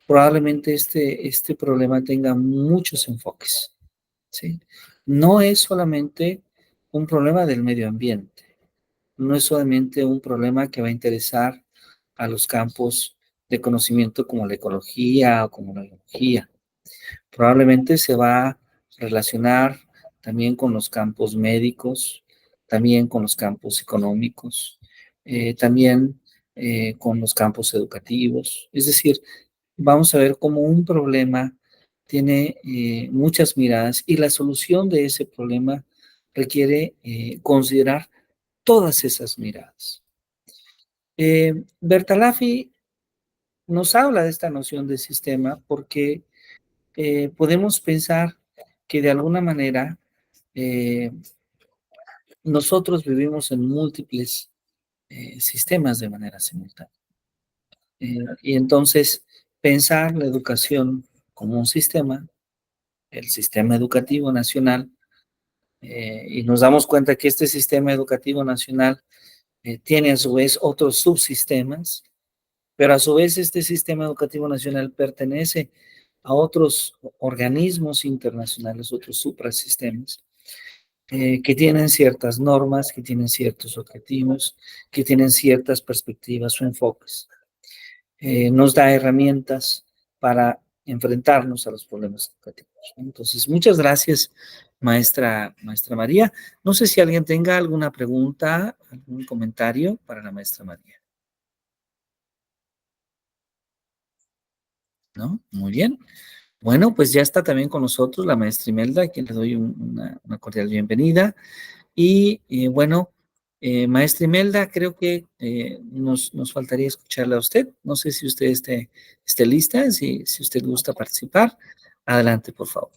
probablemente este problema tenga muchos enfoques, ¿sí? No es solamente un problema del medio ambiente, no es solamente un problema que va a interesar a los campos de conocimiento como la ecología o como la biología. Probablemente se va a relacionar también con los campos médicos, también con los campos económicos, también con los campos educativos. Es decir, vamos a ver cómo un problema tiene muchas miradas y la solución de ese problema requiere considerar todas esas miradas. Bertalanffy nos habla de esta noción de sistema porque podemos pensar que de alguna manera nosotros vivimos en múltiples sistemas de manera simultánea. Y entonces pensar la educación como un sistema, el sistema educativo nacional, y nos damos cuenta que este sistema educativo nacional tiene a su vez otros subsistemas, pero a su vez este sistema educativo nacional pertenece a otros organismos internacionales, otros suprasistemas, que tienen ciertas normas, que tienen ciertos objetivos, que tienen ciertas perspectivas o enfoques. Nos da herramientas para enfrentarnos a los problemas educativos. Entonces, muchas gracias, maestra María. No sé si alguien tenga alguna pregunta, algún comentario para la maestra María. ¿No? Muy bien. Bueno, pues ya está también con nosotros la maestra Imelda, a quien le doy una cordial bienvenida. Y bueno, maestra Imelda, creo que nos faltaría escucharla a usted. No sé si usted esté lista, si usted gusta participar. Adelante, por favor.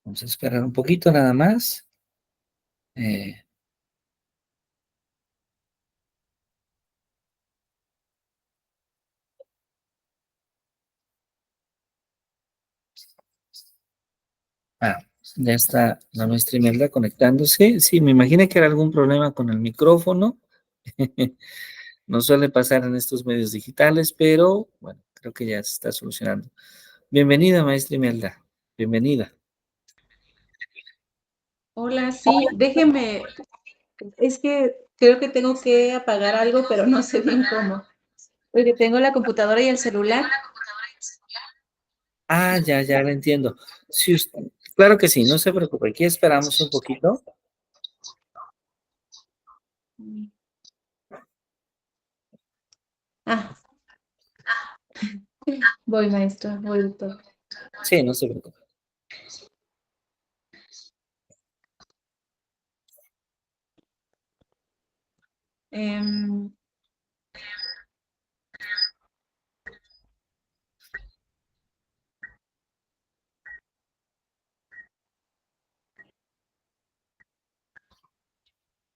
Vamos a esperar un poquito nada más. Ya está la maestra Imelda conectándose. Sí, me imaginé que era algún problema con el micrófono. No suele pasar en estos medios digitales, pero bueno, creo que ya se está solucionando. Bienvenida, maestra Imelda. Bienvenida. Hola, sí, déjeme, es que creo que tengo que apagar algo, pero no sé bien cómo, porque tengo la computadora y el celular. Ya la entiendo. Claro que sí, no se preocupe. Aquí esperamos un poquito. Voy, maestro, voy, doctor. Sí, no se preocupe.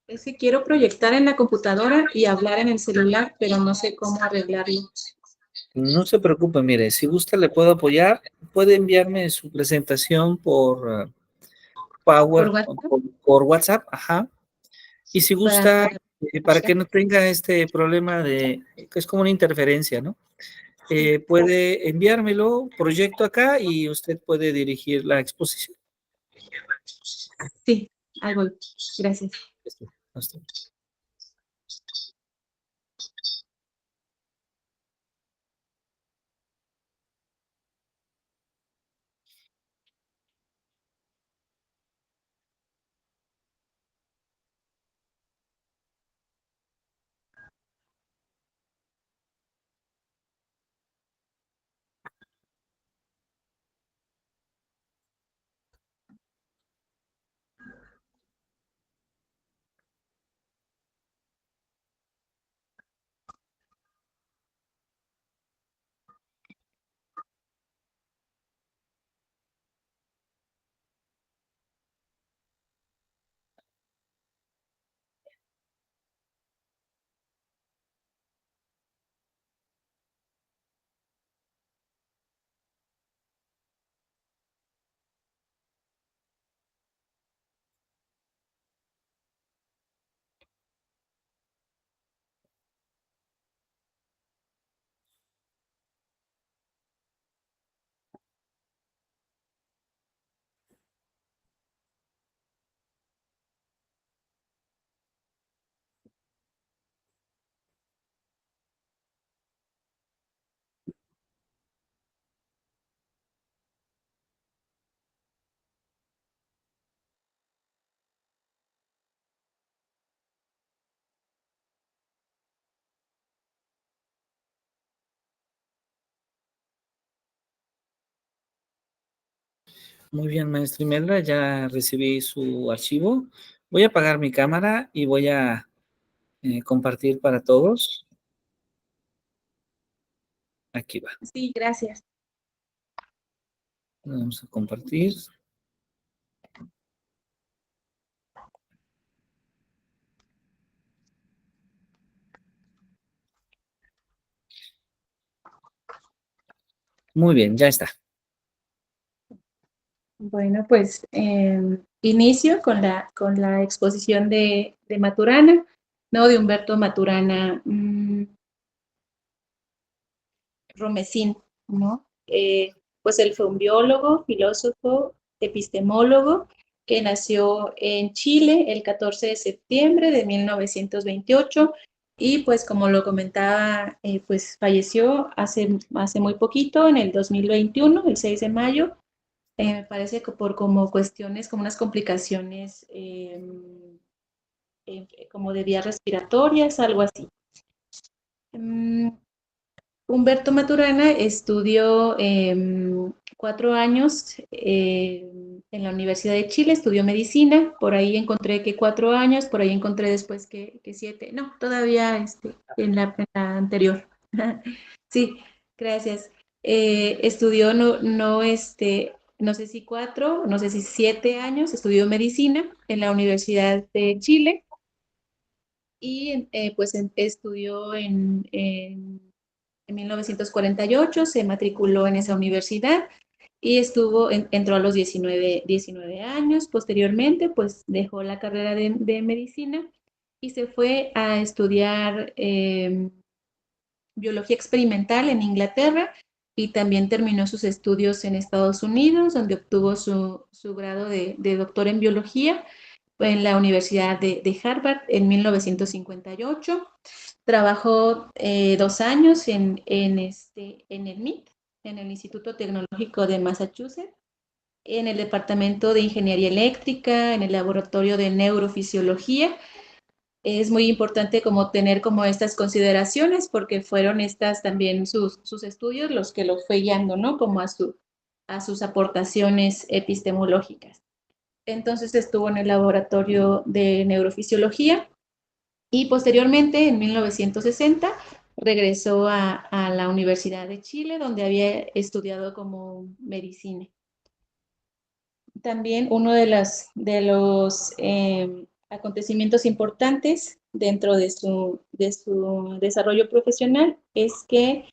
Es que quiero proyectar en la computadora y hablar en el celular, pero no sé cómo arreglarlo. No se preocupe, mire, si gusta le puedo apoyar. Puede enviarme su presentación por ¿Por WhatsApp? por WhatsApp, ajá. Y si gusta, para que no tenga este problema que es como una interferencia, ¿no? Puede enviármelo, proyecto acá y usted puede dirigir la exposición. Sí, ahí voy. Gracias. Hasta- Muy bien, maestra Imelda, ya recibí su archivo. Voy a apagar mi cámara y voy a compartir para todos. Aquí va. Sí, gracias. Vamos a compartir. Muy bien, ya está. Bueno, pues inicio con la exposición de Maturana, ¿no? De Humberto Maturana Romesín, ¿no? Pues él fue un biólogo, filósofo, epistemólogo, que nació en Chile el 14 de septiembre de 1928 y pues como lo comentaba, pues falleció hace muy poquito, en el 2021, el 6 de mayo. Me parece que por como cuestiones, como unas complicaciones como de vías respiratorias, algo así. Humberto Maturana estudió 4 años en la Universidad de Chile, estudió medicina, por ahí encontré que 4 años, por ahí encontré después que 7, no, todavía en la anterior. Sí, gracias. Estudió no sé si 4, no sé si 7 años, estudió medicina en la Universidad de Chile y pues estudió en 1948, se matriculó en esa universidad y entró a los 19 años. Posteriormente, pues dejó la carrera de medicina y se fue a estudiar biología experimental en Inglaterra y también terminó sus estudios en Estados Unidos, donde obtuvo su grado de doctor en biología en la Universidad de Harvard en 1958. Trabajó 2 años en el MIT, en el Instituto Tecnológico de Massachusetts, en el Departamento de Ingeniería Eléctrica, en el Laboratorio de Neurofisiología. Es muy importante como tener como estas consideraciones porque fueron estas también sus estudios los que los fue guiando, ¿no? Como a sus aportaciones epistemológicas. Entonces estuvo en el Laboratorio de Neurofisiología y posteriormente, en 1960, regresó a la Universidad de Chile, donde había estudiado como medicina. También uno de los acontecimientos importantes dentro de su desarrollo profesional es que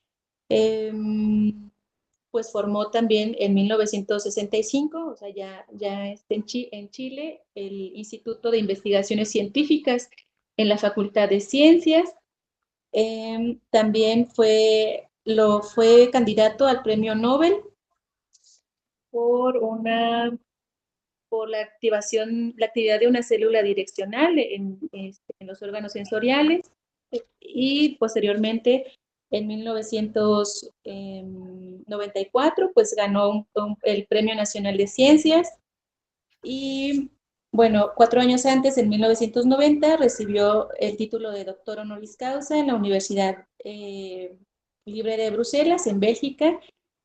pues formó también en 1965, o sea, ya está en Chile, el Instituto de Investigaciones Científicas en la Facultad de Ciencias. También fue candidato al Premio Nobel por por la actividad de una célula direccional en los órganos sensoriales, y posteriormente en 1994 pues ganó el Premio Nacional de Ciencias. Y bueno, 4 años antes, en 1990, recibió el título de doctor honoris causa en la Universidad Libre de Bruselas, en Bélgica,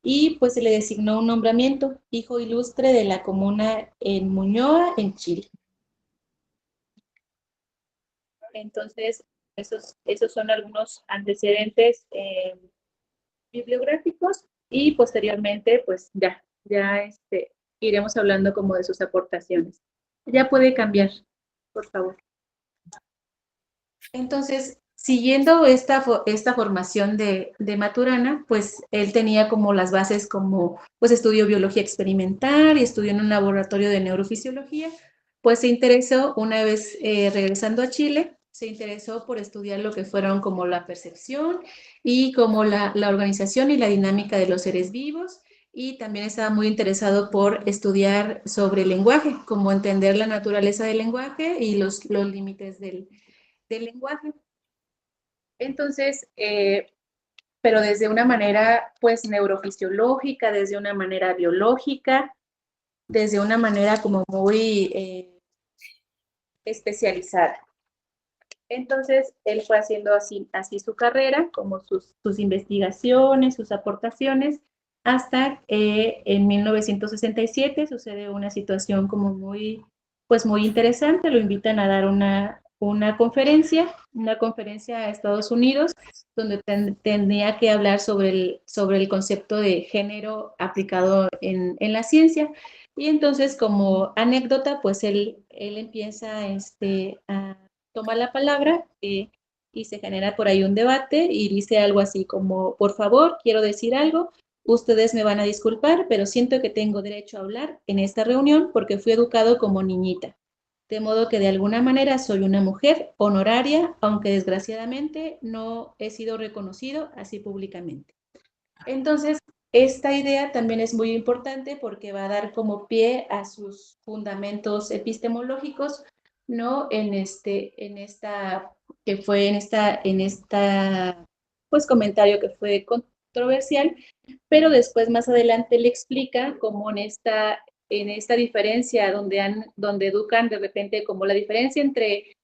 y pues se le designó un nombramiento, hijo ilustre de la comuna en Muñoa, en Chile. Entonces, esos son algunos antecedentes bibliográficos, y posteriormente, pues ya iremos hablando como de sus aportaciones. Ya puede cambiar, por favor. Entonces, siguiendo esta formación de Maturana, pues él tenía como las bases como, pues estudió biología experimental y estudió en un laboratorio de neurofisiología. Pues se interesó, una vez regresando a Chile, se interesó por estudiar lo que fueron como la percepción y como la organización y la dinámica de los seres vivos, y también estaba muy interesado por estudiar sobre el lenguaje, como entender la naturaleza del lenguaje y los límites del lenguaje. Entonces, pero desde una manera pues neurofisiológica, desde una manera biológica, desde una manera como muy especializada. Entonces, él fue haciendo así su carrera, como sus investigaciones, sus aportaciones, hasta en 1967 sucede una situación como muy interesante. Lo invitan a dar una conferencia a Estados Unidos, donde tendría que hablar sobre el concepto de género aplicado en la ciencia. Y entonces, como anécdota, pues él empieza a tomar la palabra y se genera por ahí un debate, y dice algo así como: por favor, quiero decir algo, ustedes me van a disculpar, pero siento que tengo derecho a hablar en esta reunión porque fui educado como niñita. De modo que de alguna manera soy una mujer honoraria, aunque desgraciadamente no he sido reconocido así públicamente. Entonces, esta idea también es muy importante porque va a dar como pie a sus fundamentos epistemológicos, ¿no? En esta pues comentario que fue controversial, pero después más adelante le explica cómo en esta diferencia donde educan de repente, como la diferencia entre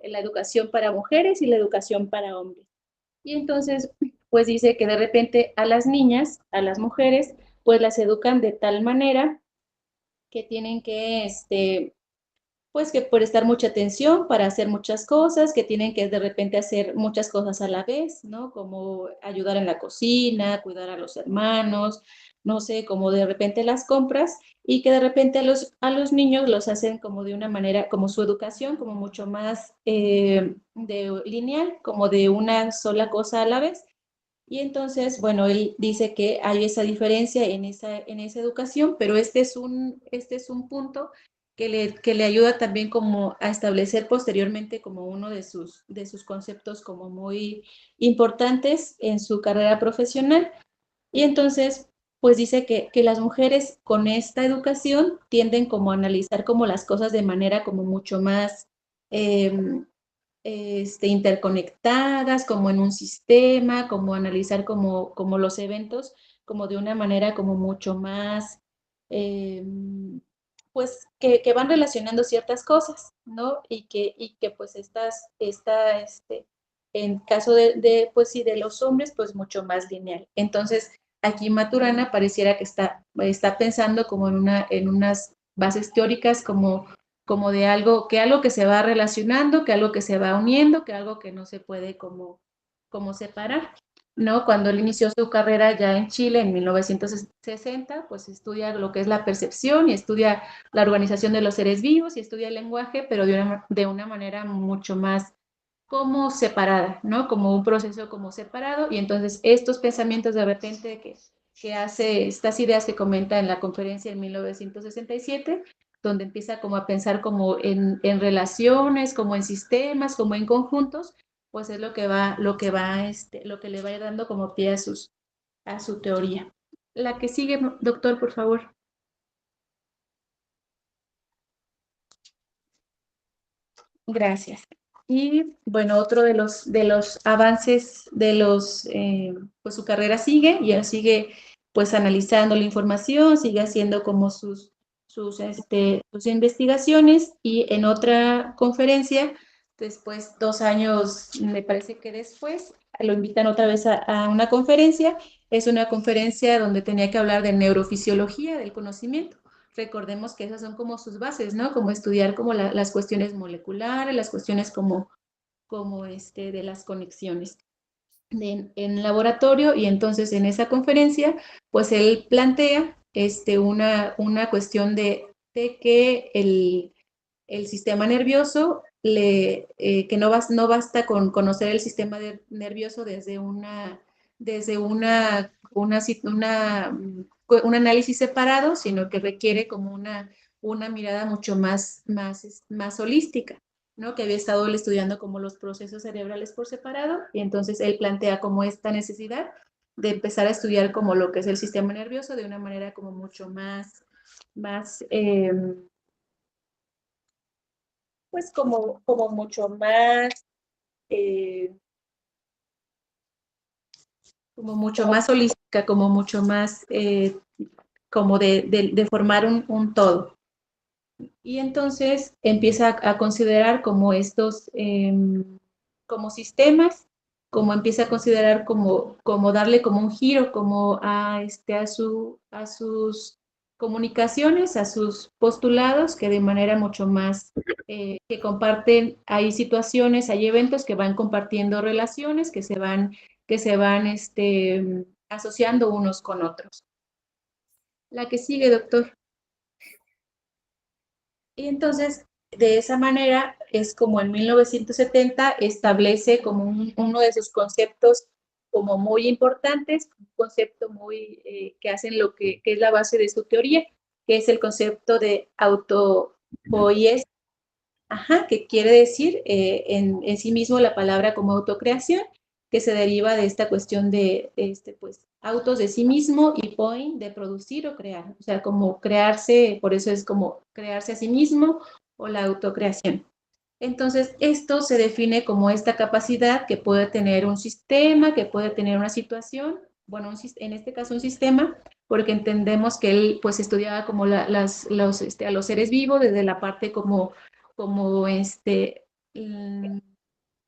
la educación para mujeres y la educación para hombres. Y entonces, pues dice que de repente a las niñas, a las mujeres, pues las educan de tal manera que tienen que, pues que prestar mucha atención para hacer muchas cosas, que tienen que de repente hacer muchas cosas a la vez, ¿no? Como ayudar en la cocina, cuidar a los hermanos, no sé, como de repente las compras, y que de repente a los niños los hacen como de una manera, como su educación, como mucho más lineal, como de una sola cosa a la vez. Y entonces, bueno, él dice que hay esa diferencia en esa educación, pero este es un punto que le ayuda también como a establecer posteriormente como uno de sus conceptos como muy importantes en su carrera profesional. Y entonces, pues dice que las mujeres con esta educación tienden como a analizar como las cosas de manera como mucho más interconectadas, como en un sistema, como analizar como los eventos, como de una manera como mucho más, pues que van relacionando ciertas cosas, ¿no? Y que pues en caso pues sí, de los hombres, pues mucho más lineal. Entonces, aquí Maturana pareciera que está pensando como en unas bases teóricas como de algo que se va relacionando, que algo que se va uniendo, que algo que no se puede como separar, ¿no? Cuando él inició su carrera ya en Chile en 1960, pues estudia lo que es la percepción y estudia la organización de los seres vivos y estudia el lenguaje, pero de una manera mucho más como separada, ¿no? Como un proceso como separado, y entonces estos pensamientos de repente que hace, estas ideas que comenta en la conferencia en 1967, donde empieza como a pensar como en relaciones, como en sistemas, como en conjuntos, pues es lo que le va a ir dando como pie a su teoría. La que sigue, doctor, por favor. Gracias. Y bueno, otro de los avances de pues su carrera sigue, y él sigue pues analizando la información, sigue haciendo como sus investigaciones, y en otra conferencia, después, 2 años, me parece que después, lo invitan otra vez a una conferencia. Es una conferencia donde tenía que hablar de neurofisiología del conocimiento. Recordemos que esas son como sus bases, ¿no? Como estudiar como las cuestiones moleculares, las cuestiones como de las conexiones en laboratorio. Y entonces en esa conferencia, pues él plantea una cuestión de que el sistema nervioso, que no basta con conocer el sistema nervioso desde un análisis separado, sino que requiere como una mirada mucho más holística, ¿no? Que había estado él estudiando como los procesos cerebrales por separado, y entonces él plantea como esta necesidad de empezar a estudiar como lo que es el sistema nervioso de una manera como mucho más pues como mucho más, como mucho más holística, como mucho más, como de formar un todo. Y entonces empieza a considerar como estos, como sistemas, como empieza a considerar como darle como un giro, como a sus comunicaciones, a sus postulados, que de manera mucho más, que comparten, hay situaciones, hay eventos que van compartiendo relaciones, que se van asociando unos con otros. La que sigue, doctor. Y entonces, de esa manera, es como en 1970 establece como uno de sus conceptos como muy importantes, un concepto muy, que hacen lo que es la base de su teoría, que es el concepto de autopoiesis, que quiere decir en sí mismo la palabra como autocreación, que se deriva de esta cuestión de pues, autos de sí mismo, y poin de producir o crear, o sea, como crearse, por eso es como crearse a sí mismo, o la autocreación. Entonces, esto se define como esta capacidad que puede tener un sistema, que puede tener una situación, bueno, en este caso un sistema, porque entendemos que él pues estudiaba como a los seres vivos desde la parte como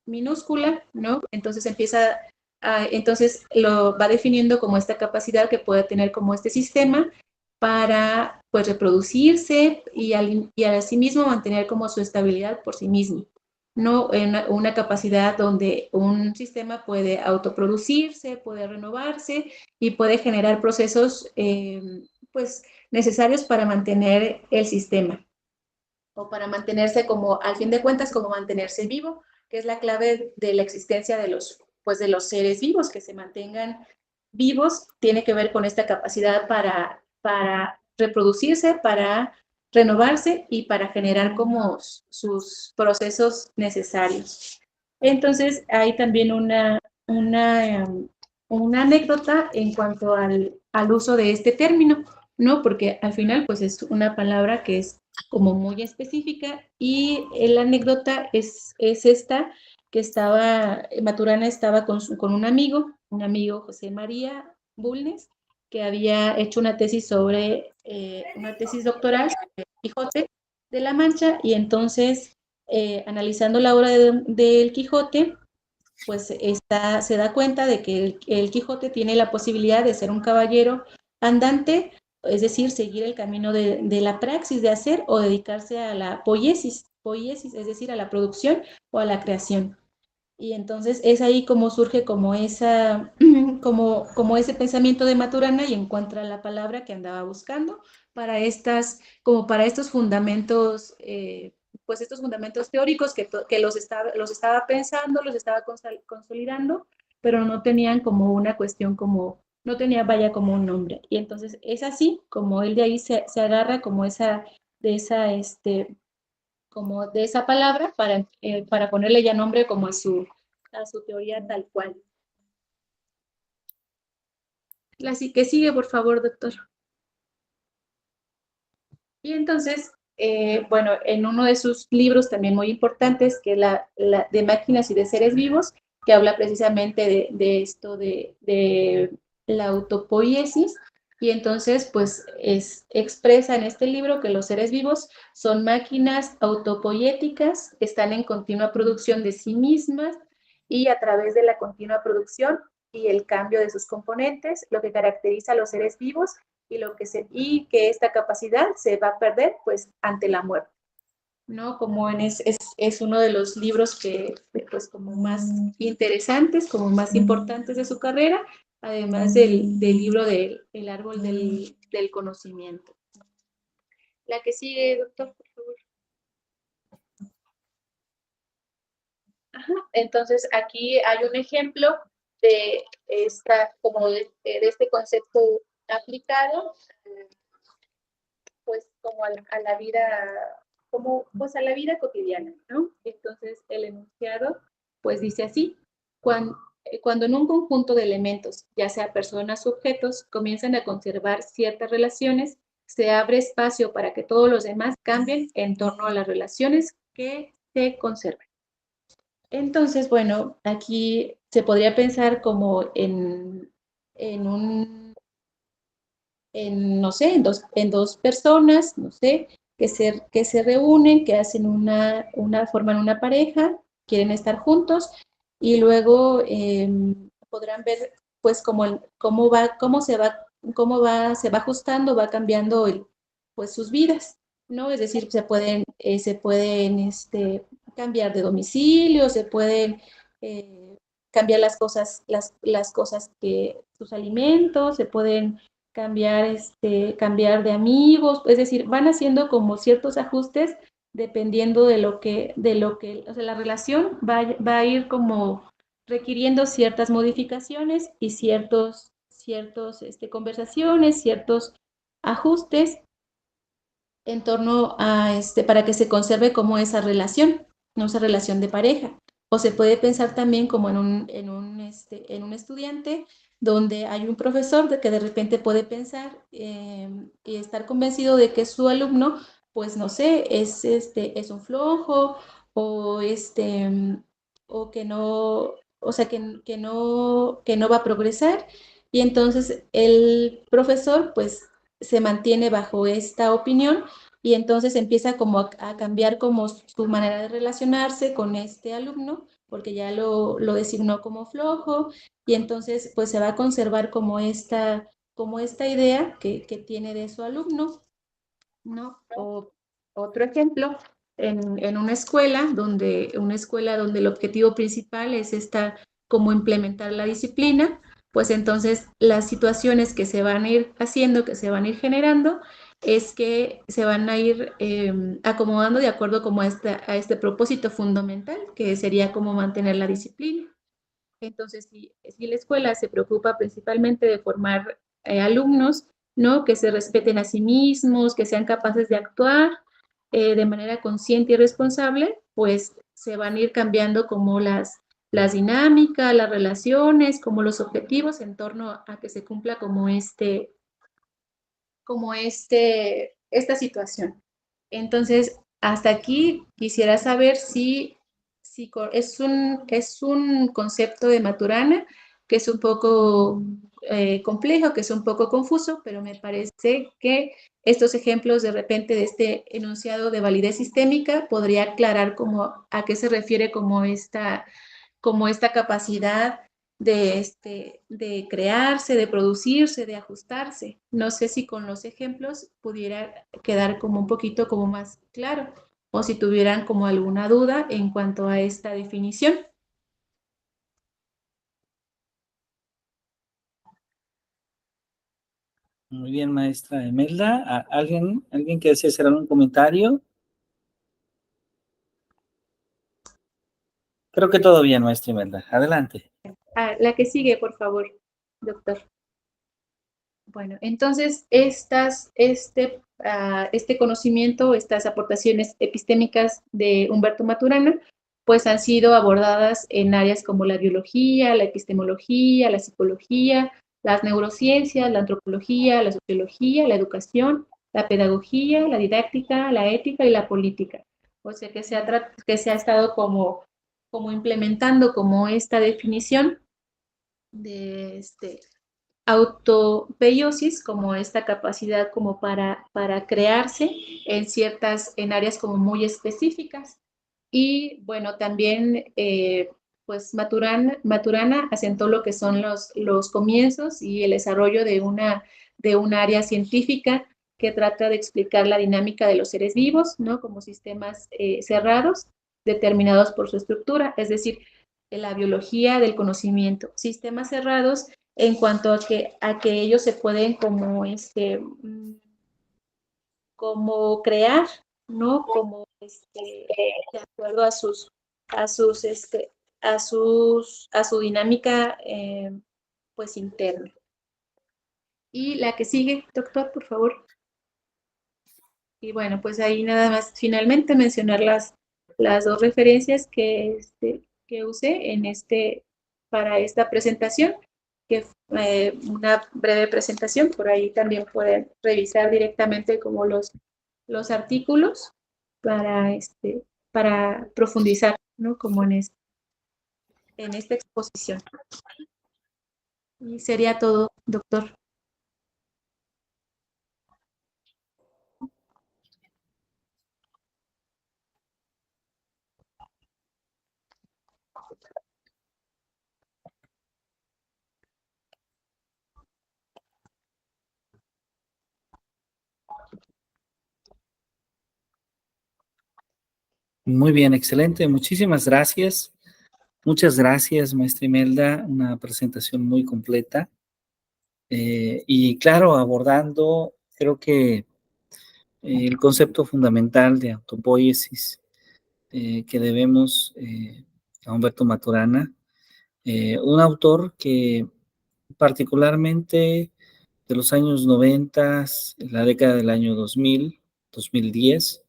minúscula, ¿no? Entonces entonces lo va definiendo como esta capacidad que puede tener como este sistema para pues reproducirse y asimismo mantener como su estabilidad por sí mismo, ¿no? Una capacidad donde un sistema puede autoproducirse, puede renovarse y puede generar procesos pues necesarios para mantener el sistema, o para mantenerse como, al fin de cuentas, como mantenerse vivo, que es la clave de la existencia de los seres vivos. Que se mantengan vivos tiene que ver con esta capacidad para reproducirse, para renovarse y para generar como sus procesos necesarios. Entonces, hay también una anécdota en cuanto al uso de este término, ¿no? Porque al final, pues es una palabra que es como muy específica, y la anécdota es esta, que Maturana estaba con un amigo José María Bulnes, que había hecho una tesis una tesis doctoral sobre Quijote de la Mancha, y entonces, analizando la obra del Quijote, pues se da cuenta de que el Quijote tiene la posibilidad de ser un caballero andante, es decir, seguir el camino de la praxis de hacer, o dedicarse a la poiesis, es decir, a la producción o a la creación. Y entonces es ahí como surge como como ese pensamiento de Maturana, y encuentra la palabra que andaba buscando para estos fundamentos, pues estos fundamentos teóricos que los estaba pensando, los estaba consolidando, pero no tenían como una cuestión, no tenía vaya como un nombre. Y entonces es así como él de ahí se agarra como como de esa palabra para ponerle ya nombre como a su teoría tal cual. La que sigue, por favor, doctor. Y entonces, bueno, en uno de sus libros también muy importantes, que es la de Máquinas y de Seres Vivos, que habla precisamente de esto de la autopoiesis, y entonces pues expresa en este libro que los seres vivos son máquinas autopoiéticas que están en continua producción de sí mismas, y a través de la continua producción y el cambio de sus componentes, lo que caracteriza a los seres vivos, y que esta capacidad se va a perder pues ante la muerte, ¿no? Como es uno de los libros que pues como más interesantes, como más importantes de su carrera, además del libro El árbol del conocimiento. La que sigue, doctor, por favor. Ajá. Entonces aquí hay un ejemplo de este concepto aplicado, pues como a la vida, como pues a la vida cotidiana, ¿no? Entonces el enunciado pues dice así: cuando en un conjunto de elementos, ya sea personas o objetos, comienzan a conservar ciertas relaciones, se abre espacio para que todos los demás cambien en torno a las relaciones que se conservan. Entonces, bueno, aquí se podría pensar como no sé, en dos personas, no sé, que se reúnen, que hacen forman una pareja, quieren estar juntos, y luego podrán ver pues se va ajustando, va cambiando pues sus vidas, ¿no? Es decir, se pueden cambiar de domicilio, se pueden cambiar las cosas sus alimentos, se pueden cambiar de amigos, es decir, van haciendo como ciertos ajustes dependiendo de lo que, o sea, la relación va a ir como requiriendo ciertas modificaciones y ciertos conversaciones, ciertos ajustes en torno a para que se conserve como esa relación, no esa relación de pareja. O se puede pensar también como en un estudiante donde hay un profesor que de repente puede pensar y estar convencido de que su alumno, pues no sé, es un flojo o o que no, o sea, que no va a progresar, y entonces el profesor pues se mantiene bajo esta opinión, y entonces empieza como a cambiar como su manera de relacionarse con este alumno, porque ya lo designó como flojo, y entonces pues se va a conservar como esta idea que tiene de su alumno, ¿no? O otro ejemplo, en una escuela donde el objetivo principal es como implementar la disciplina, pues entonces las situaciones que se van a ir haciendo, que se van a ir generando, es que se van a ir acomodando de acuerdo como a este propósito fundamental, que sería como mantener la disciplina. Entonces, si la escuela se preocupa principalmente de formar alumnos, ¿no? Que se respeten a sí mismos, que sean capaces de actuar de manera consciente y responsable, pues se van a ir cambiando como las dinámicas, las relaciones, como los objetivos en torno a que se cumpla como esta situación. Entonces, hasta aquí quisiera saber si es un concepto de Maturana que es un poco complejo, que es un poco confuso, pero me parece que estos ejemplos de repente de este enunciado de validez sistémica podría aclarar como a qué se refiere como esta capacidad de crearse, de producirse, de ajustarse. No sé si con los ejemplos pudiera quedar como un poquito como más claro, o si tuvieran como alguna duda en cuanto a esta definición. Muy bien, maestra Imelda. ¿Alguien que desea hacer algún comentario? Creo que todo bien, maestra Imelda. Adelante. La que sigue, por favor, doctor. Bueno, entonces este conocimiento, estas aportaciones epistémicas de Humberto Maturana, pues han sido abordadas en áreas como la biología, la epistemología, la psicología, las neurociencias, la antropología, la sociología, la educación, la pedagogía, la didáctica, la ética y la política. O sea que se ha estado como implementando como esta definición de autopeiosis, como esta capacidad como para crearse en áreas como muy específicas. Y bueno, también pues Maturana asentó lo que son los comienzos y el desarrollo de un área científica que trata de explicar la dinámica de los seres vivos, ¿no? Como sistemas cerrados, determinados por su estructura, es decir, la biología del conocimiento, sistemas cerrados en cuanto a que ellos se pueden como crear, ¿no? Como de acuerdo a su dinámica pues interna. Y la que sigue, doctor, por favor. Y bueno, pues ahí nada más finalmente mencionar las dos referencias que usé para esta presentación, que una breve presentación, por ahí también pueden revisar directamente como los artículos para profundizar, ¿no? Como en esta exposición. Y sería todo, doctor. Muy bien, excelente. Muchísimas gracias. Muchas gracias, maestra Imelda. Una presentación muy completa. Y claro, abordando, creo que el concepto fundamental de autopoiesis que debemos a Humberto Maturana, un autor que particularmente de los años 90, la década del año 2000, 2010,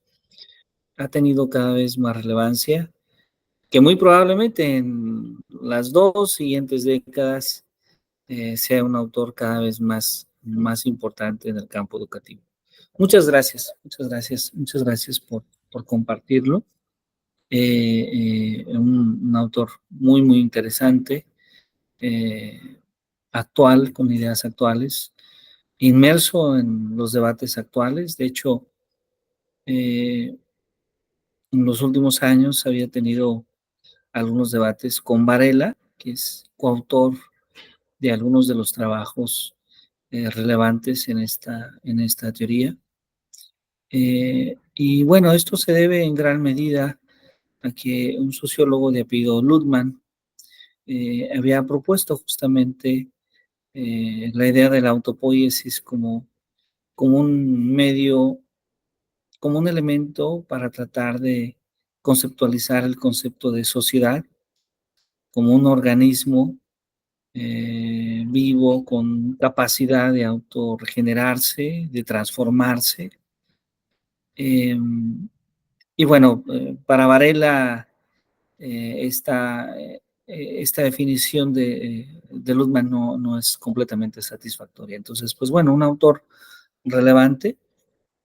ha tenido cada vez más relevancia, que muy probablemente en las dos siguientes décadas sea un autor cada vez más importante en el campo educativo. Muchas gracias, muchas gracias, muchas gracias por compartirlo. Un autor muy interesante, actual, con ideas actuales, inmerso en los debates actuales. De hecho, en los últimos años había tenido algunos debates con Varela, que es coautor de algunos de los trabajos relevantes en esta teoría. Y bueno, esto se debe en gran medida a que un sociólogo de apellido Luhmann había propuesto justamente la idea de la autopoiesis como un medio, como un elemento para tratar de conceptualizar el concepto de sociedad como un organismo vivo con capacidad de autorregenerarse, de transformarse. Y bueno, para Varela, esta definición de Luhmann no es completamente satisfactoria. Entonces, pues bueno, un autor relevante.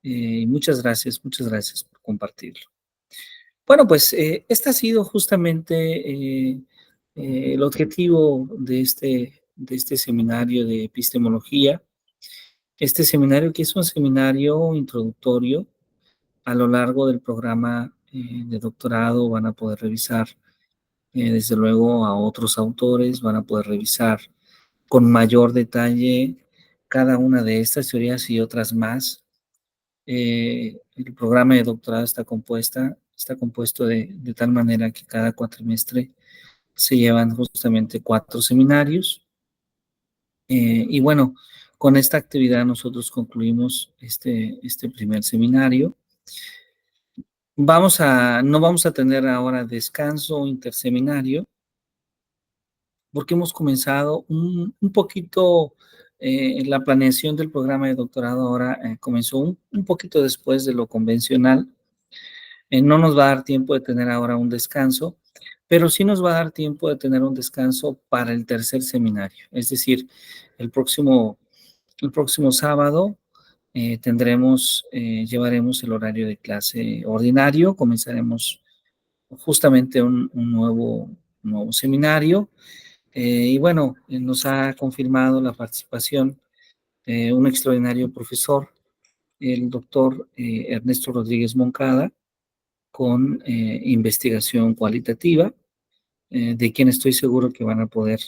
Muchas gracias por compartirlo. Bueno, pues este ha sido justamente el objetivo de este seminario de epistemología. Este seminario que es un seminario introductorio. A lo largo del programa de doctorado van a poder revisar desde luego a otros autores, van a poder revisar con mayor detalle cada una de estas teorías y otras más. El programa de doctorado está compuesto de tal manera que cada cuatrimestre se llevan justamente 4 seminarios. Y bueno, con esta actividad nosotros concluimos este primer seminario. No vamos a tener ahora descanso interseminario, porque hemos comenzado un poquito, la planeación del programa de doctorado ahora comenzó un poquito después de lo convencional. No nos va a dar tiempo de tener ahora un descanso, pero sí nos va a dar tiempo de tener un descanso para el tercer seminario. Es decir, el próximo sábado llevaremos el horario de clase ordinario, comenzaremos justamente un nuevo seminario. Y bueno, nos ha confirmado la participación un extraordinario profesor, el doctor Ernesto Rodríguez Moncada, con investigación cualitativa, de quien estoy seguro que van a poder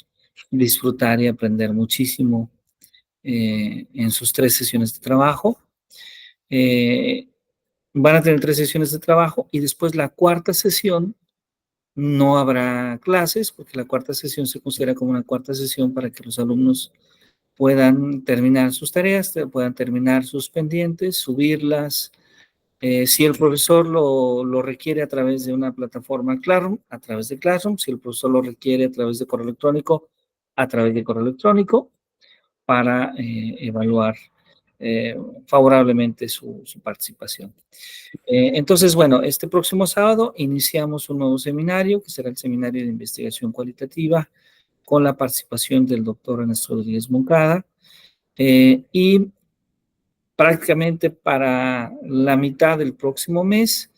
disfrutar y aprender muchísimo en sus 3 sesiones de trabajo. Van a tener 3 sesiones de trabajo y después la 4ª sesión no habrá clases, porque la 4ª sesión se considera como una 4ª sesión para que los alumnos puedan terminar sus tareas, puedan terminar sus pendientes, subirlas. Si el profesor lo requiere a través de una plataforma Classroom, a través de Classroom. Si el profesor lo requiere a través de correo electrónico, a través de correo electrónico, para evaluar favorablemente su participación. Entonces, bueno, este próximo sábado iniciamos un nuevo seminario, que será el Seminario de Investigación Cualitativa, con la participación del doctor Ernesto Rodríguez Moncada, y prácticamente para la mitad del próximo mes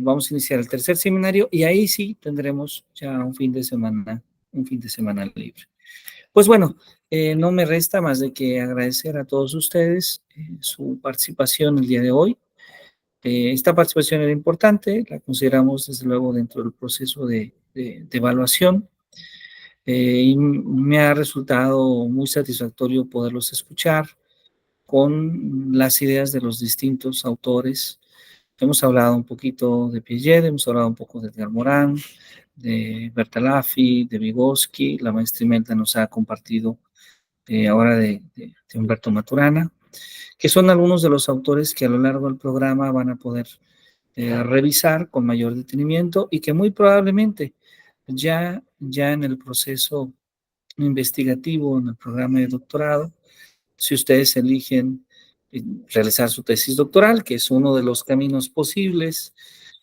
vamos a iniciar el 3er seminario y ahí sí tendremos ya un fin de semana libre. Pues bueno, no me resta más de que agradecer a todos ustedes su participación el día de hoy. Esta participación era importante, la consideramos desde luego dentro del proceso de evaluación, y me ha resultado muy satisfactorio poderlos escuchar con las ideas de los distintos autores. Hemos hablado un poquito de Piaget, hemos hablado un poco de Edgar Morin, de Bertalanffy, de Vygotsky. La maestra Imelda nos ha compartido ahora de Humberto Maturana, que son algunos de los autores que a lo largo del programa van a poder revisar con mayor detenimiento y que muy probablemente ya en el proceso investigativo, en el programa de doctorado, si ustedes eligen realizar su tesis doctoral, que es uno de los caminos posibles,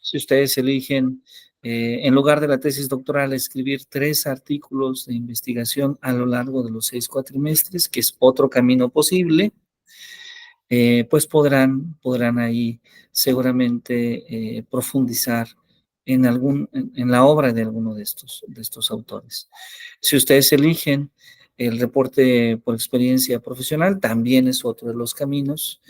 si ustedes eligen, en lugar de la tesis doctoral, escribir 3 artículos de investigación a lo largo de los 6 cuatrimestres, que es otro camino posible, pues podrán ahí seguramente profundizar en la obra de alguno de estos autores. Si ustedes eligen el reporte por experiencia profesional, también es otro de los caminos.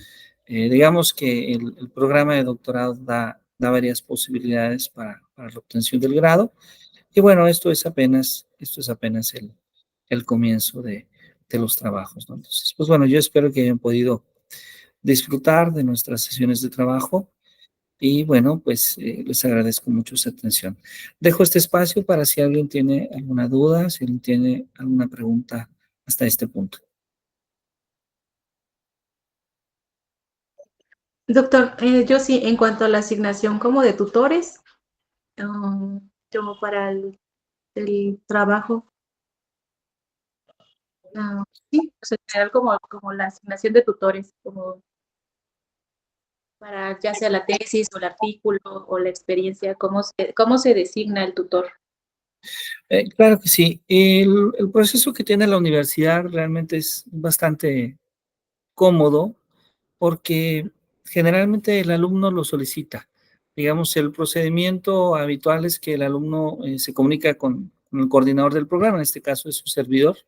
Digamos que el programa de doctorado da varias posibilidades para la obtención del grado. Y bueno, esto es apenas el comienzo de los trabajos, ¿no? Entonces, pues bueno, yo espero que hayan podido disfrutar de nuestras sesiones de trabajo. Y bueno, pues les agradezco mucho su atención. Dejo este espacio para si alguien tiene alguna duda, si alguien tiene alguna pregunta hasta este punto. Doctor, yo sí, en cuanto a la asignación como de tutores, como para el trabajo, sí, pues en general como la asignación de tutores, como para ya sea la tesis o el artículo o la experiencia, ¿cómo se designa el tutor? Claro que sí. El proceso que tiene la universidad realmente es bastante cómodo porque generalmente el alumno lo solicita. Digamos, el procedimiento habitual es que el alumno se comunica con el coordinador del programa, en este caso es su servidor,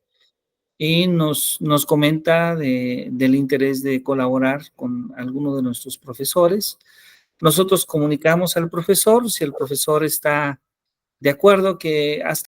y nos comenta del interés de colaborar con alguno de nuestros profesores. Nosotros comunicamos al profesor, si el profesor está de acuerdo que hasta